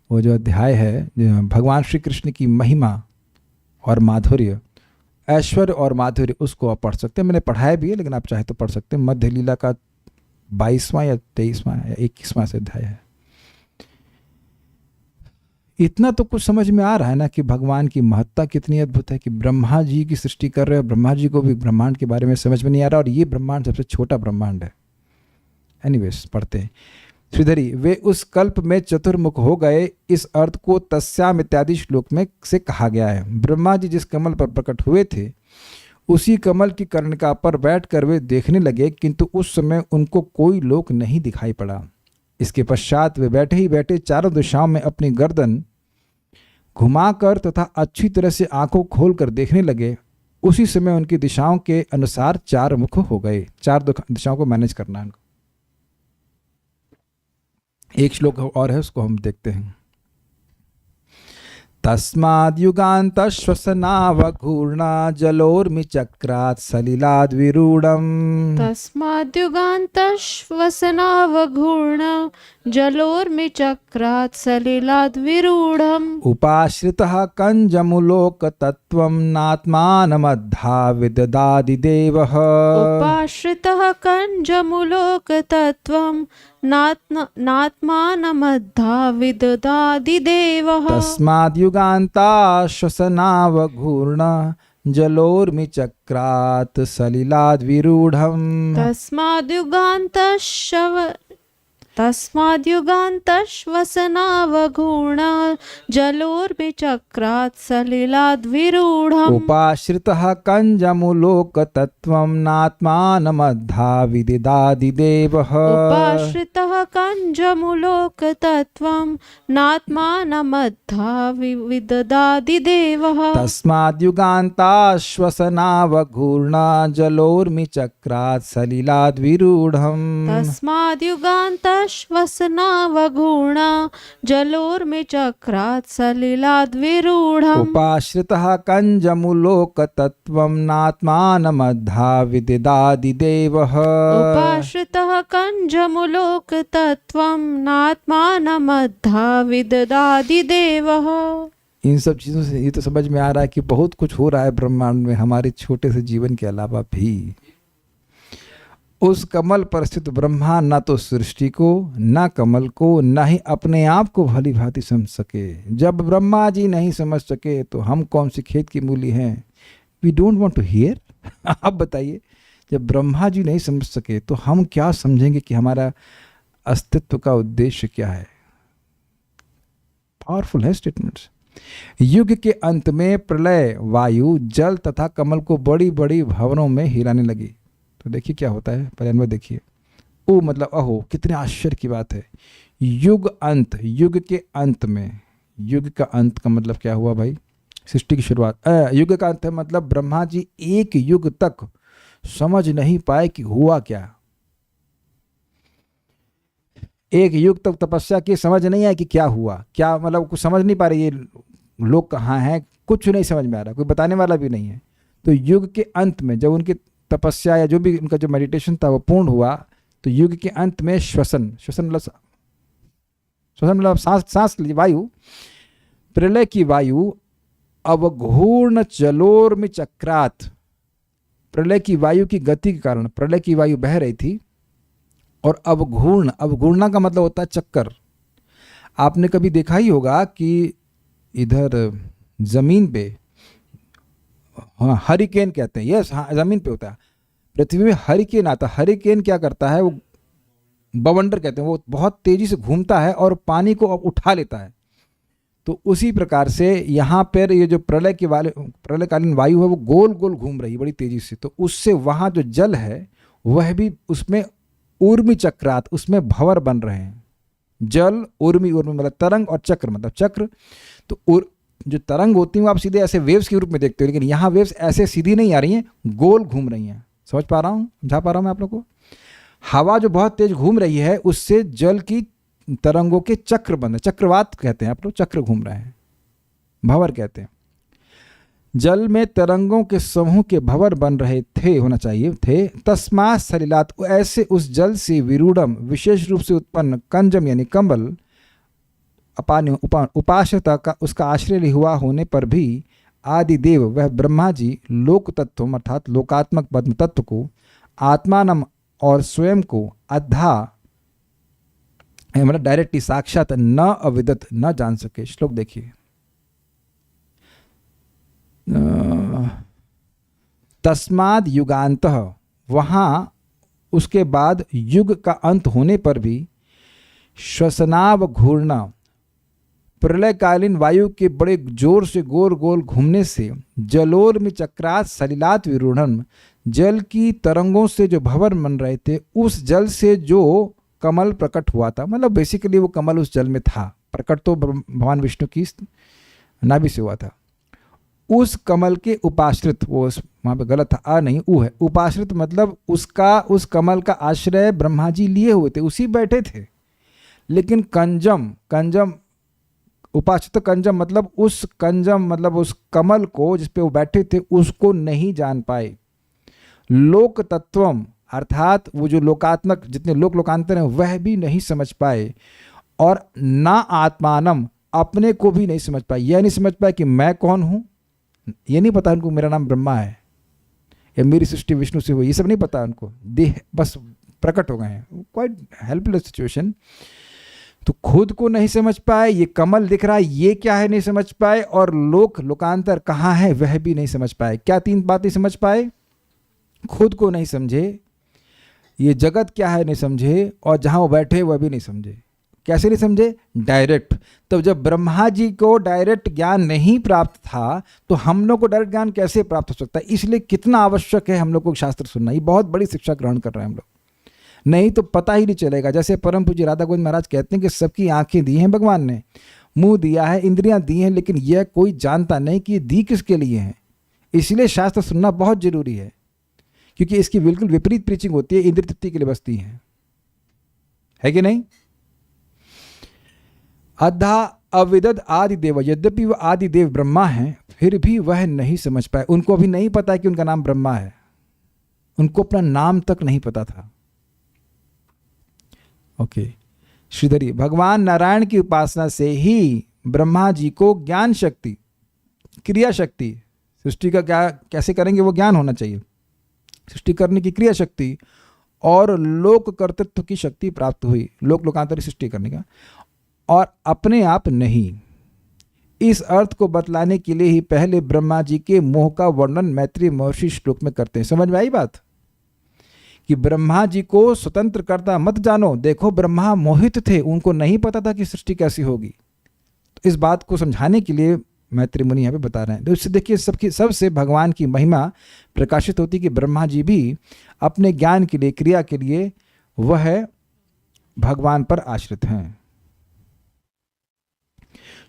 [SPEAKER 1] वो जो अध्याय है, जो भगवान श्री कृष्ण की महिमा और माधुर्य, ऐश्वर्य और माधुर्य, उसको आप पढ़ सकते हैं। मैंने पढ़ाया भी है, लेकिन आप चाहे तो पढ़ सकते हैं। मध्य लीला का 22वां या 23वां या 21वां से अध्याय है। इतना तो कुछ समझ में आ रहा है ना कि भगवान की महत्ता कितनी अद्भुत है, कि ब्रह्मा जी की सृष्टि कर रहे हैं, ब्रह्मा जी को भी ब्रह्मांड के बारे में समझ में नहीं आ रहा, और ये ब्रह्मांड सबसे छोटा ब्रह्मांड है। एनीवेज पढ़ते हैं। श्रीधरी, वे उस कल्प में चतुर्मुख हो गए, इस अर्थ को तस्याम इत्यादि श्लोक में से कहा गया है। ब्रह्मा जी जिस कमल पर प्रकट हुए थे, उसी कमल की कर्णिका पर बैठकर वे देखने लगे, किंतु उस समय उनको कोई लोक नहीं दिखाई पड़ा। इसके पश्चात वे बैठे ही बैठे चारों दिशाओं में अपनी गर्दन घुमाकर तथा अच्छी तरह से आंखों खोलकर देखने लगे। उसी समय उनकी दिशाओं के अनुसार 4 मुख हो गए। 4 दिशाओं को मैनेज करना है उनको। एक श्लोक और है, उसको हम देखते हैं। तस्माद् युगान्त श्वसनावघूर्णा जलोर्मि चक्रात् सलिलाद् विरूढम्।
[SPEAKER 2] तस्माद् युगान्त श्वसनावघूर्ण जलोर्मि चक्रात् सलिलाद् विरूढम्।
[SPEAKER 1] उपाश्रितः कञ्जमुलोकतत्त्वं नात्मानमद्धा विददादिदेवः।
[SPEAKER 2] उपाश्रितः कञ्जमुलोकतत्त्वं नात्मानमद्धा विददादिदेवः।
[SPEAKER 1] तस्माद् युगान्ता श्वसनावघूर्ण जलोर्मि चक्रात् सलिलाद् विरूढम्।
[SPEAKER 2] तस्माद् युगान्त श्वसनावघूर्ण जलोर्मि चक्रात् सलिलाद् विरूढम्।
[SPEAKER 1] उपाश्रितः कञ्जमुलोकतत्त्वं नात्मानमद्धा विददादिदेवः।
[SPEAKER 2] उपाश्रितः कञ्जमुलोकतत्त्वं नात्मानमद्धा विददादिदेवः।
[SPEAKER 1] तस्माद् युगान्ता श्वसनावघूर्ण जलोर्मि चक्रात् सलिलाद् विरूढम्।
[SPEAKER 2] तस्माद् युगान्त श्वसनावघूर्ण जलोर्मि चक्रात् सलिलाद् विरूढम्।
[SPEAKER 1] उपाश्रितः कञ्जमुलोकतत्त्वं नात्मानमद्धा विददादिदेवः।
[SPEAKER 2] उपाश्रितः कञ्जमुलोकतत्त्वं नात्मानमद्धा विददादिदेवः।
[SPEAKER 1] इन सब चीज़ों से ये तो समझ में आ रहा है कि बहुत कुछ हो रहा है ब्रह्मांड में हमारे छोटे से जीवन के अलावा भी। उस कमल पर स्थित ब्रह्मा न तो सृष्टि को, न कमल को, न ही अपने आप को भली भांति समझ सके। जब ब्रह्मा जी नहीं समझ सके तो हम कौन सी खेत की मूली हैं? We don't want to hear. आप बताइए, जब ब्रह्मा जी नहीं समझ सके तो हम क्या समझेंगे कि हमारा अस्तित्व का उद्देश्य क्या है? पावरफुल है स्टेटमेंट्स। युग के अंत में प्रलय वायु, जल तथा कमल को बड़ी बड़ी भवनों में हिलाने लगी। तो देखिए क्या होता है, पहले अनुभव देखिए। ओ मतलब अहो, कितने आश्चर्य की बात है। युग अंत, युग के अंत में, युग का अंत का मतलब क्या हुआ भाई? सृष्टि की शुरुआत। युग का अंत है मतलब ब्रह्मा जी एक युग तक समझ नहीं पाए कि हुआ क्या। एक युग तक तपस्या की, समझ नहीं आया कि क्या हुआ, क्या मतलब कुछ समझ नहीं पा रहे, ये लोग कहाँ हैं, कुछ नहीं समझ में आ रहा, कोई बताने वाला भी नहीं है। तो युग के अंत में जब उनकी तपस्या या जो भी उनका जो मेडिटेशन था वो पूर्ण हुआ, तो युग के अंत में श्वसन मतलब सांस ली वायु, प्रलय की वायु अवघूर्ण जलोर्मि चक्रात्। प्रलय की वायु की गति के कारण प्रलय की वायु बह रही थी, और अवघूर्णा का मतलब होता है चक्कर। आपने कभी देखा ही होगा कि इधर जमीन पे, हाँ हरिकेन कहते हैं, यस हाँ जमीन पे होता है, पृथ्वी में हरिकेन आता है। हरिकेन क्या करता है, वो बवंडर कहते हैं, वो बहुत तेजी से घूमता है और पानी को अब उठा लेता है। तो उसी प्रकार से यहाँ पर ये जो प्रलयकालीन वायु है वो गोल गोल घूम रही है बड़ी तेजी से। तो उससे वहाँ जो जल है वह भी उसमें ऊर्मी चक्रात, उसमें भंवर बन रहे हैं। जल ऊर्मी मतलब तरंग, और चक्र मतलब चक्र। तो जो तरंग होती हैं वो आप सीधे ऐसे वेव्स के रूप में देखते हो, लेकिन यहाँ वेव्स ऐसे सीधी नहीं आ रही हैं, गोल घूम रही हैं। समझ पा रहा हूँ, समझा पा रहा हूँ मैं आप लोग को? हवा जो बहुत तेज घूम रही है उससे जल की तरंगों के चक्र बन रहे, चक्रवात कहते हैं आप लोग, चक्र घूम रहे हैं, भंवर कहते हैं। जल में तरंगों के समूह के भंवर बन रहे थे, होना चाहिए थे। तस्मात् सलिलात्, ऐसे उस जल से विरूढ़म विशेष रूप से उत्पन्न कंजम यानी कमल उपाश्रता का उसका आश्रय हुआ होने पर भी आदि देव वह ब्रह्मा जी लोक तत्व अर्थात लोकात्मक पद्म तत्व को आत्मानम और स्वयं को अद्धा मतलब डायरेक्टली साक्षात न अविदत न जान सके। श्लोक देखिए, तस्माद युगांतः, वहाँ उसके बाद युग का अंत होने पर भी श्वसनाव घूर्णा प्रलयकालीन वायु के बड़े जोर से गोल गोल घूमने से जलोर में चक्रात सलिलात विरूढ़न, जल की तरंगों से जो भंवर बन रहे थे उस जल से जो कमल प्रकट हुआ था, मतलब बेसिकली वो कमल उस जल में था, प्रकट तो भगवान विष्णु की नाभि से हुआ था। उस कमल के उपाश्रित, वो वहाँ पे गलत था, आ नहीं ऊ है, उपाश्रित मतलब उसका उस कमल का आश्रय ब्रह्मा जी लिए हुए थे, उसी बैठे थे। लेकिन कंजम उपाश्रित कंजम मतलब उस कमल को जिस पे वो बैठे थे उसको नहीं जान पाए। लोक तत्वम अर्थात वो जो लोकात्मक जितने लोकांतर हैं वह भी नहीं समझ पाए, और ना आत्मानम अपने को भी नहीं समझ पाए। यह नहीं समझ पाए कि मैं कौन हूँ, ये नहीं पता उनको मेरा नाम ब्रह्मा है या मेरी सृष्टि विष्णु से हुई, ये सब नहीं पता उनको, देह बस प्रकट हो गए हैं, क्वाइट हेल्पलेस सिचुएशन। तो खुद को नहीं समझ पाए, ये कमल दिख रहा है ये क्या है नहीं समझ पाए, और लोकांतर कहाँ है वह भी नहीं समझ पाए। क्या तीन बातें समझ पाए? खुद को नहीं समझे, ये जगत क्या है नहीं समझे, और जहाँ वो बैठे वह भी नहीं समझे। कैसे नहीं समझे? डायरेक्ट। तो जब ब्रह्मा जी को डायरेक्ट ज्ञान नहीं प्राप्त था तो हम लोग को डायरेक्ट ज्ञान कैसे प्राप्त हो सकता है? इसलिए कितना आवश्यक है हम लोग को शास्त्र सुनना। ये बहुत बड़ी शिक्षा ग्रहण कर रहे हैं हम लोग, नहीं तो पता ही नहीं चलेगा। जैसे परम पूज्य राधा गोविंद महाराज कहते हैं कि सबकी आंखें दी हैं भगवान ने, मुंह दिया है, इंद्रियां दी हैं, लेकिन यह कोई जानता नहीं कि ये दी किसके लिए हैं। इसलिए शास्त्र सुनना बहुत जरूरी है, क्योंकि इसकी बिल्कुल विपरीत प्रीचिंग होती है, इंद्रिय तृप्ति के लिए बसती है कि नहीं? अद्धा अविदद आदि देव, यद्यपि वह आदि देव ब्रह्मा हैं फिर भी वह नहीं समझ पाए। उनको अभी नहीं पता कि उनका नाम ब्रह्मा है, उनको अपना नाम तक नहीं पता था। ओके श्रीधरी, भगवान नारायण की उपासना से ही ब्रह्मा जी को ज्ञान शक्ति, क्रिया शक्ति, सृष्टि का क्या कैसे करेंगे वो ज्ञान होना चाहिए, सृष्टि करने की क्रिया शक्ति और लोक कर्तृत्व की शक्ति प्राप्त हुई, लोकांतरी सृष्टि करने का, और अपने आप नहीं। इस अर्थ को बतलाने के लिए ही पहले ब्रह्मा जी के मोह का वर्णन मैत्रेय महर्षि श्लोक में करते हैं। समझ में आई बात कि ब्रह्मा जी को स्वतंत्र करता मत जानो। देखो ब्रह्मा मोहित थे, उनको नहीं पता था कि सृष्टि कैसी होगी। तो इस बात को समझाने के लिए मैत्रेय मुनि यहाँ पे बता रहे हैं। तो इससे देखिए सबसे भगवान की महिमा प्रकाशित होती कि ब्रह्मा जी भी अपने ज्ञान के लिए, क्रिया के लिए वह भगवान पर आश्रित हैं।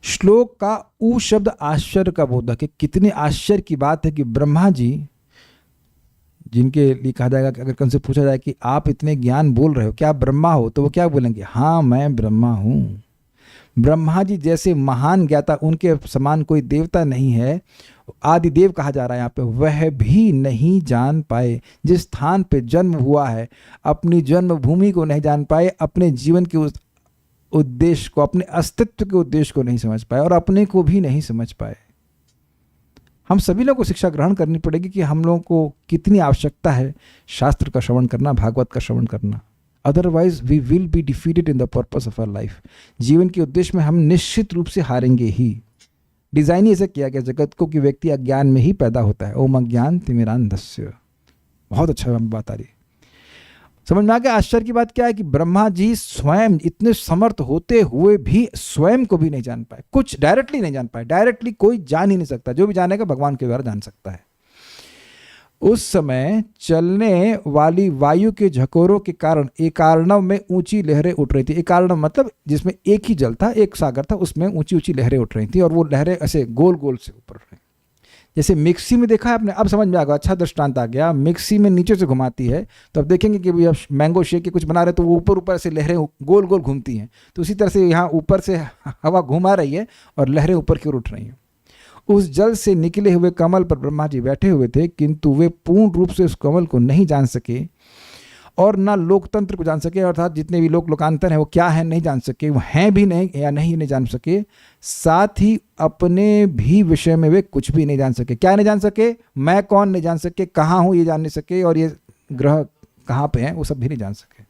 [SPEAKER 1] श्लोक का ऊ शब्द आश्चर्य का बोधक है। कितने आश्चर्य की बात है कि ब्रह्मा जी, जिनके लिए कहा जाएगा कि अगर उनसे पूछा जाए कि आप इतने ज्ञान बोल रहे हो, क्या ब्रह्मा हो, तो वो क्या बोलेंगे? हाँ मैं ब्रह्मा हूँ। ब्रह्मा जी जैसे महान ज्ञाता, उनके समान कोई देवता नहीं है, आदि देव कहा जा रहा है यहाँ पे, वह भी नहीं जान पाए। जिस स्थान पे जन्म हुआ है अपनी जन्मभूमि को नहीं जान पाए, अपने जीवन के उस उद्देश्य को, अपने अस्तित्व के उद्देश्य को नहीं समझ पाए, और अपने को भी नहीं समझ पाए। हम सभी लोगों को शिक्षा ग्रहण करनी पड़ेगी कि हम लोगों को कितनी आवश्यकता है शास्त्र का श्रवण करना, भागवत का श्रवण करना। Otherwise we will be defeated in the purpose of our life. जीवन के उद्देश्य में हम निश्चित रूप से हारेंगे ही। डिजाइन ही ऐसा किया गया जगत को कि व्यक्ति अज्ञान में ही पैदा होता है। ओम अज्ञान तिमिरांधस्य। बहुत अच्छा बात आ रही है, समझ में आ गया। आश्चर्य की बात क्या है कि ब्रह्मा जी स्वयं इतने समर्थ होते हुए भी स्वयं को भी नहीं जान पाए, कुछ डायरेक्टली नहीं जान पाए। डायरेक्टली कोई जान ही नहीं सकता, जो भी जानेगा भगवान के द्वारा जान सकता है। उस समय चलने वाली वायु के झकोरों के कारण एकार्णव में ऊंची लहरें उठ रही थी। एकार्णव मतलब जिसमें एक ही जल था, एक सागर था, उसमें ऊंची ऊंची लहरें उठ रही थी, और वो लहरें ऐसे गोल गोल से ऊपर उठ रही। जैसे मिक्सी में देखा है आपने, अब समझ में आ गया, अच्छा दृष्टांत आ गया। मिक्सी में नीचे से घुमाती है तो अब देखेंगे कि अब मैंगो शेक के कुछ बना रहे तो वो ऊपर ऊपर से लहरें गोल गोल घूमती हैं। तो उसी तरह से यहाँ ऊपर से हवा घुमा रही है और लहरें ऊपर की ओर उठ रही हैं। उस जल से निकले हुए कमल पर ब्रह्मा जी बैठे हुए थे, किंतु वे पूर्ण रूप से उस कमल को नहीं जान सके और ना लोकतंत्र को जान सके, अर्थात जितने भी लोकांतर हैं वो क्या है नहीं जान सके, वो हैं भी नहीं या नहीं जान सके। साथ ही अपने भी विषय में वे कुछ भी नहीं जान सके। क्या नहीं जान सके? मैं कौन नहीं जान सके, कहाँ हूँ ये जान नहीं सके, और ये ग्रह कहाँ पे हैं वो सब भी नहीं जान सके।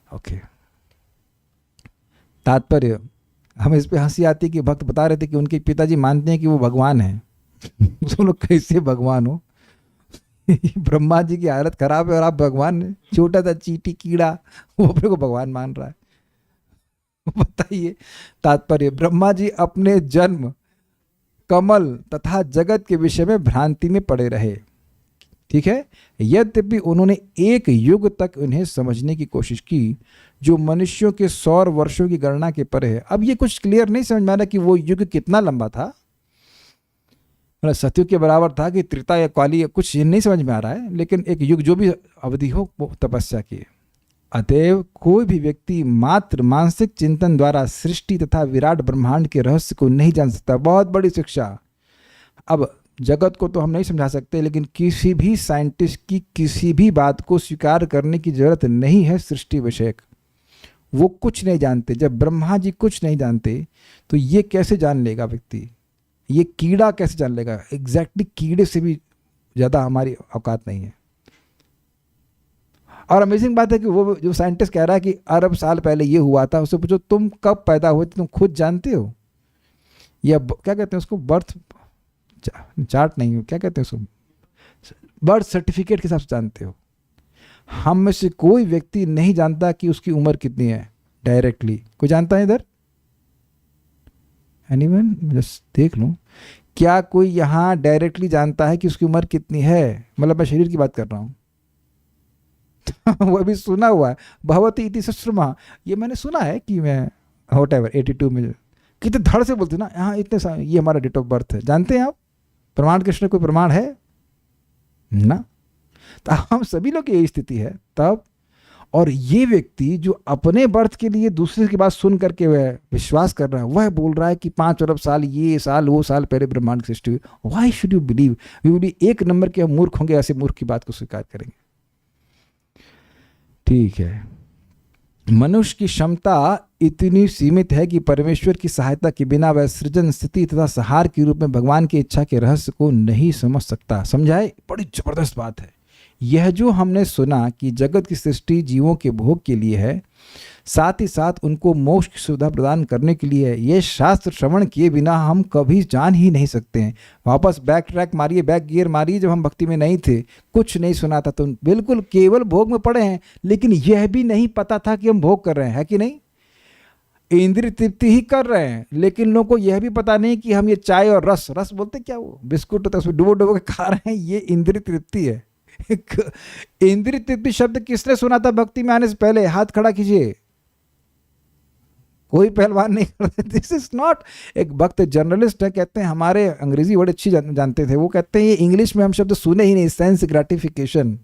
[SPEAKER 1] ओके, तात्पर्य, हमें इस पे हंसी आती कि भक्त बता रहे थे कि उनके पिताजी मानते हैं कि वो भगवान हैं। तो लोग कैसे भगवान हो? ब्रह्मा जी की हालत खराब है और आप भगवान हैं? छोटा सा चींटी कीड़ा वो अपने को भगवान मान रहा है। बताइए तात्पर्य, ब्रह्मा जी अपने जन्म, कमल तथा जगत के विषय में भ्रांति में पड़े रहे। ठीक है, यद्यपि उन्होंने एक युग तक उन्हें समझने की कोशिश की, जो मनुष्यों के 100 वर्षों की गणना के परे है। अब ये कुछ क्लियर नहीं समझ में आ रहा कि वो युग कितना लंबा था, सतयुग के बराबर था कि त्रेता या काली, कुछ नहीं समझ में आ रहा है। लेकिन एक युग जो भी अवधि हो वो तपस्या की। अतएव कोई भी व्यक्ति मात्र मानसिक चिंतन द्वारा सृष्टि तथा विराट ब्रह्मांड के रहस्य को नहीं जान सकता। बहुत बड़ी शिक्षा। अब जगत को तो हम नहीं समझा सकते, लेकिन किसी भी साइंटिस्ट की किसी भी बात को स्वीकार करने की जरूरत नहीं है सृष्टि विषयक। वो कुछ नहीं जानते। जब ब्रह्मा जी कुछ नहीं जानते तो ये कैसे जान लेगा व्यक्ति? ये कीड़ा कैसे जान लेगा? एग्जैक्टली कीड़े से भी ज़्यादा हमारी औकात नहीं है। और अमेजिंग बात है कि वो जो साइंटिस्ट कह रहा है कि अरब साल पहले ये हुआ था, उससे पूछो तुम कब पैदा हुए थे, तुम खुद जानते हो? या क्या कहते हैं उसको, बर्थ चार्ट नहीं हो, क्या कहते हैं उसको, बर्थ सर्टिफिकेट के हिसाब से जानते हो। हम में से कोई व्यक्ति नहीं जानता कि उसकी उम्र कितनी है डायरेक्टली। कोई जानता है इधर? एनीवन? जस्ट देख लूं, क्या कोई यहाँ डायरेक्टली जानता है कि उसकी उम्र कितनी है? मतलब मैं शरीर की बात कर रहा हूँ। वो अभी सुना हुआ है, भवती इति सुश्रुमा, ये मैंने सुना है कि मैं व्हाटएवर 82 में कितने धड़ से बोलते ना, यहाँ इतने ये हमारा डेट ऑफ बर्थ है। जानते हैं आप? प्रमाण कृष्ण कोई प्रमाण है ना? तो हम सभी लोग की यही स्थिति है तब। और ये व्यक्ति जो अपने बर्थ के लिए दूसरे की बात सुन करके वह विश्वास कर रहा है, वह बोल रहा है कि 5 अरब साल, ये साल, वो साल पहले ब्रह्मांड की सृष्टि हुई। Why should you believe? We will be एक नंबर के मूर्ख होंगे, ऐसे मूर्ख की बात को स्वीकार करेंगे। ठीक है, मनुष्य की क्षमता इतनी सीमित है कि परमेश्वर की सहायता के बिना वह सृजन, स्थिति तथा संहार के रूप में भगवान की इच्छा के रहस्य को नहीं समझ सकता। समझाए? बड़ी जबरदस्त बात है। यह जो हमने सुना कि जगत की सृष्टि जीवों के भोग के लिए है, साथ ही साथ उनको मोक्ष की सुविधा प्रदान करने के लिए है, यह शास्त्र श्रवण किए बिना हम कभी जान ही नहीं सकते हैं। वापस बैक ट्रैक मारिए, बैक गियर मारिए। जब हम भक्ति में नहीं थे, कुछ नहीं सुना था, तो बिल्कुल केवल भोग में पड़े हैं, लेकिन यह भी नहीं पता था कि हम भोग कर रहे हैं, है कि नहीं? इंद्रिय तृप्ति ही कर रहे हैं, लेकिन लोगों को यह भी पता नहीं कि हम ये चाय और रस बोलते क्या, वो बिस्कुट होता है उसमें डुबो डुबो के खा रहे हैं, ये इंद्रिय तृप्ति है। इंद्रिय तृप्ति शब्द किसने सुना था भक्ति में आने से पहले? हाथ खड़ा कीजिए। कोई पहलवान नहीं करते। This is not. एक भक्त जर्नलिस्ट है, कहते हैं हमारे अंग्रेजी बड़े अच्छी जानते थे, वो कहते हैं ये इंग्लिश में हम शब्द सुने ही नहीं, सेंस ग्रेटिफिकेशन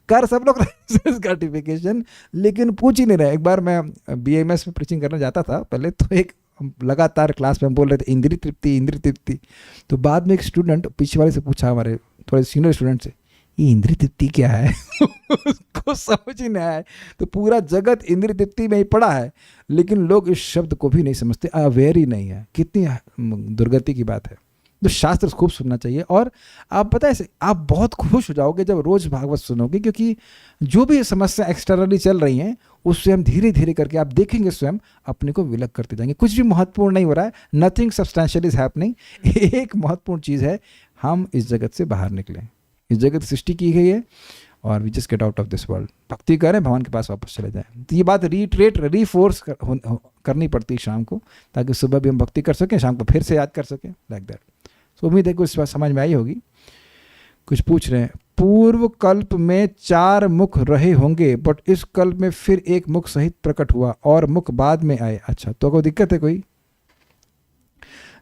[SPEAKER 1] कर सब लोग सेंस ग्रेटिफिकेशन, लेकिन पूछ ही नहीं रहे। एक बार मैं BMS में प्रीचिंग करने जाता था पहले, तो एक लगातार क्लास में हम बोल रहे थे इंद्रिय तृप्ति, इंद्रिय तृप्ति। तो बाद में एक स्टूडेंट पीछे वाले से पूछा, हमारे थोड़े सीनियर स्टूडेंट से, ये इंद्रिय तृप्ति क्या है? उसको समझ ही नहीं आया। तो पूरा जगत इंद्रिय तृप्ति में ही पड़ा है, लेकिन लोग इस शब्द को भी नहीं समझते, अवेयर ही नहीं है। कितनी दुर्गति की बात है। तो शास्त्र खूब सुनना चाहिए। और आप पता है, आप बहुत खुश हो जाओगे जब रोज भागवत सुनोगे, क्योंकि जो भी समस्या एक्सटर्नली चल रही हैं उससे हम धीरे धीरे करके आप देखेंगे स्वयं अपने को विलग करते जाएंगे। कुछ भी महत्वपूर्ण नहीं हो रहा है, नथिंग सब्सटैंशियल इज हैपनिंग। एक महत्वपूर्ण चीज़ है, हम इस जगत से बाहर निकलें। इस जगत सृष्टि की गई है और we just get out of this world. भक्ति करें, भगवान के पास वापस चले जाएं। तो ये बात रीफोर्स करनी पड़ती है शाम को, ताकि सुबह भी हम भक्ति कर सकें, शाम को फिर से याद कर सकें, लाइक दैट। तो उम्मीद है कुछ समझ में आई होगी। कुछ पूछ रहे हैं, पूर्व कल्प में 4 मुख रहे होंगे, बट इस कल्प में फिर एक मुख सहित प्रकट हुआ और मुख बाद में आए। अच्छा, तो कोई दिक्कत है कोई?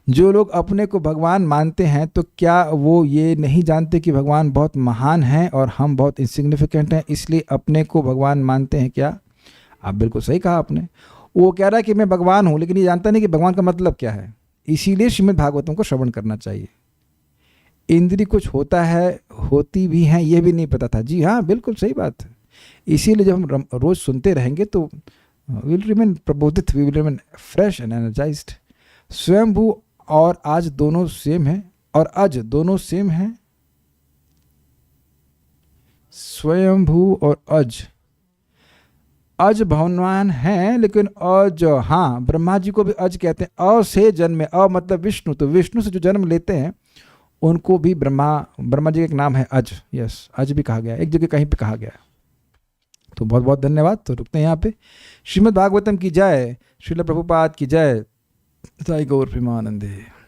[SPEAKER 1] जो लोग अपने को भगवान मानते हैं, तो क्या वो ये नहीं जानते कि भगवान बहुत महान हैं और हम बहुत इनसिग्निफिकेंट हैं, इसलिए अपने को भगवान मानते हैं क्या? आप बिल्कुल सही कहा आपने। वो कह रहा है कि मैं भगवान हूँ, लेकिन ये जानता नहीं कि भगवान का मतलब क्या है। इसीलिए श्रीमद् भागवतम को श्रवण करना चाहिए। इंद्रिय कुछ होता है, होती भी हैं, ये भी नहीं पता था। जी हाँ, बिल्कुल सही बात है। इसीलिए जब हम रोज़ सुनते रहेंगे तो विल रिमेन प्रबोधित, we will remain fresh and energised. स्वयंभू और आज दोनों सेम है, और अज दोनों सेम है। स्वयंभू और अज भगवान हैं, लेकिन अज, हाँ, ब्रह्मा जी को भी अज कहते हैं। अ से जन्म, अ मतलब विष्णु, तो विष्णु से जो जन्म लेते हैं उनको भी ब्रह्मा जी का एक नाम है अज। यस, अज भी कहा गया, एक जगह कहीं पे कहा गया। तो बहुत बहुत धन्यवाद। तो रुकते हैं यहाँ पे। श्रीमद् भागवतम की जय, श्रील प्रभुपाद की जय, साई गौर प्रेमानंदे।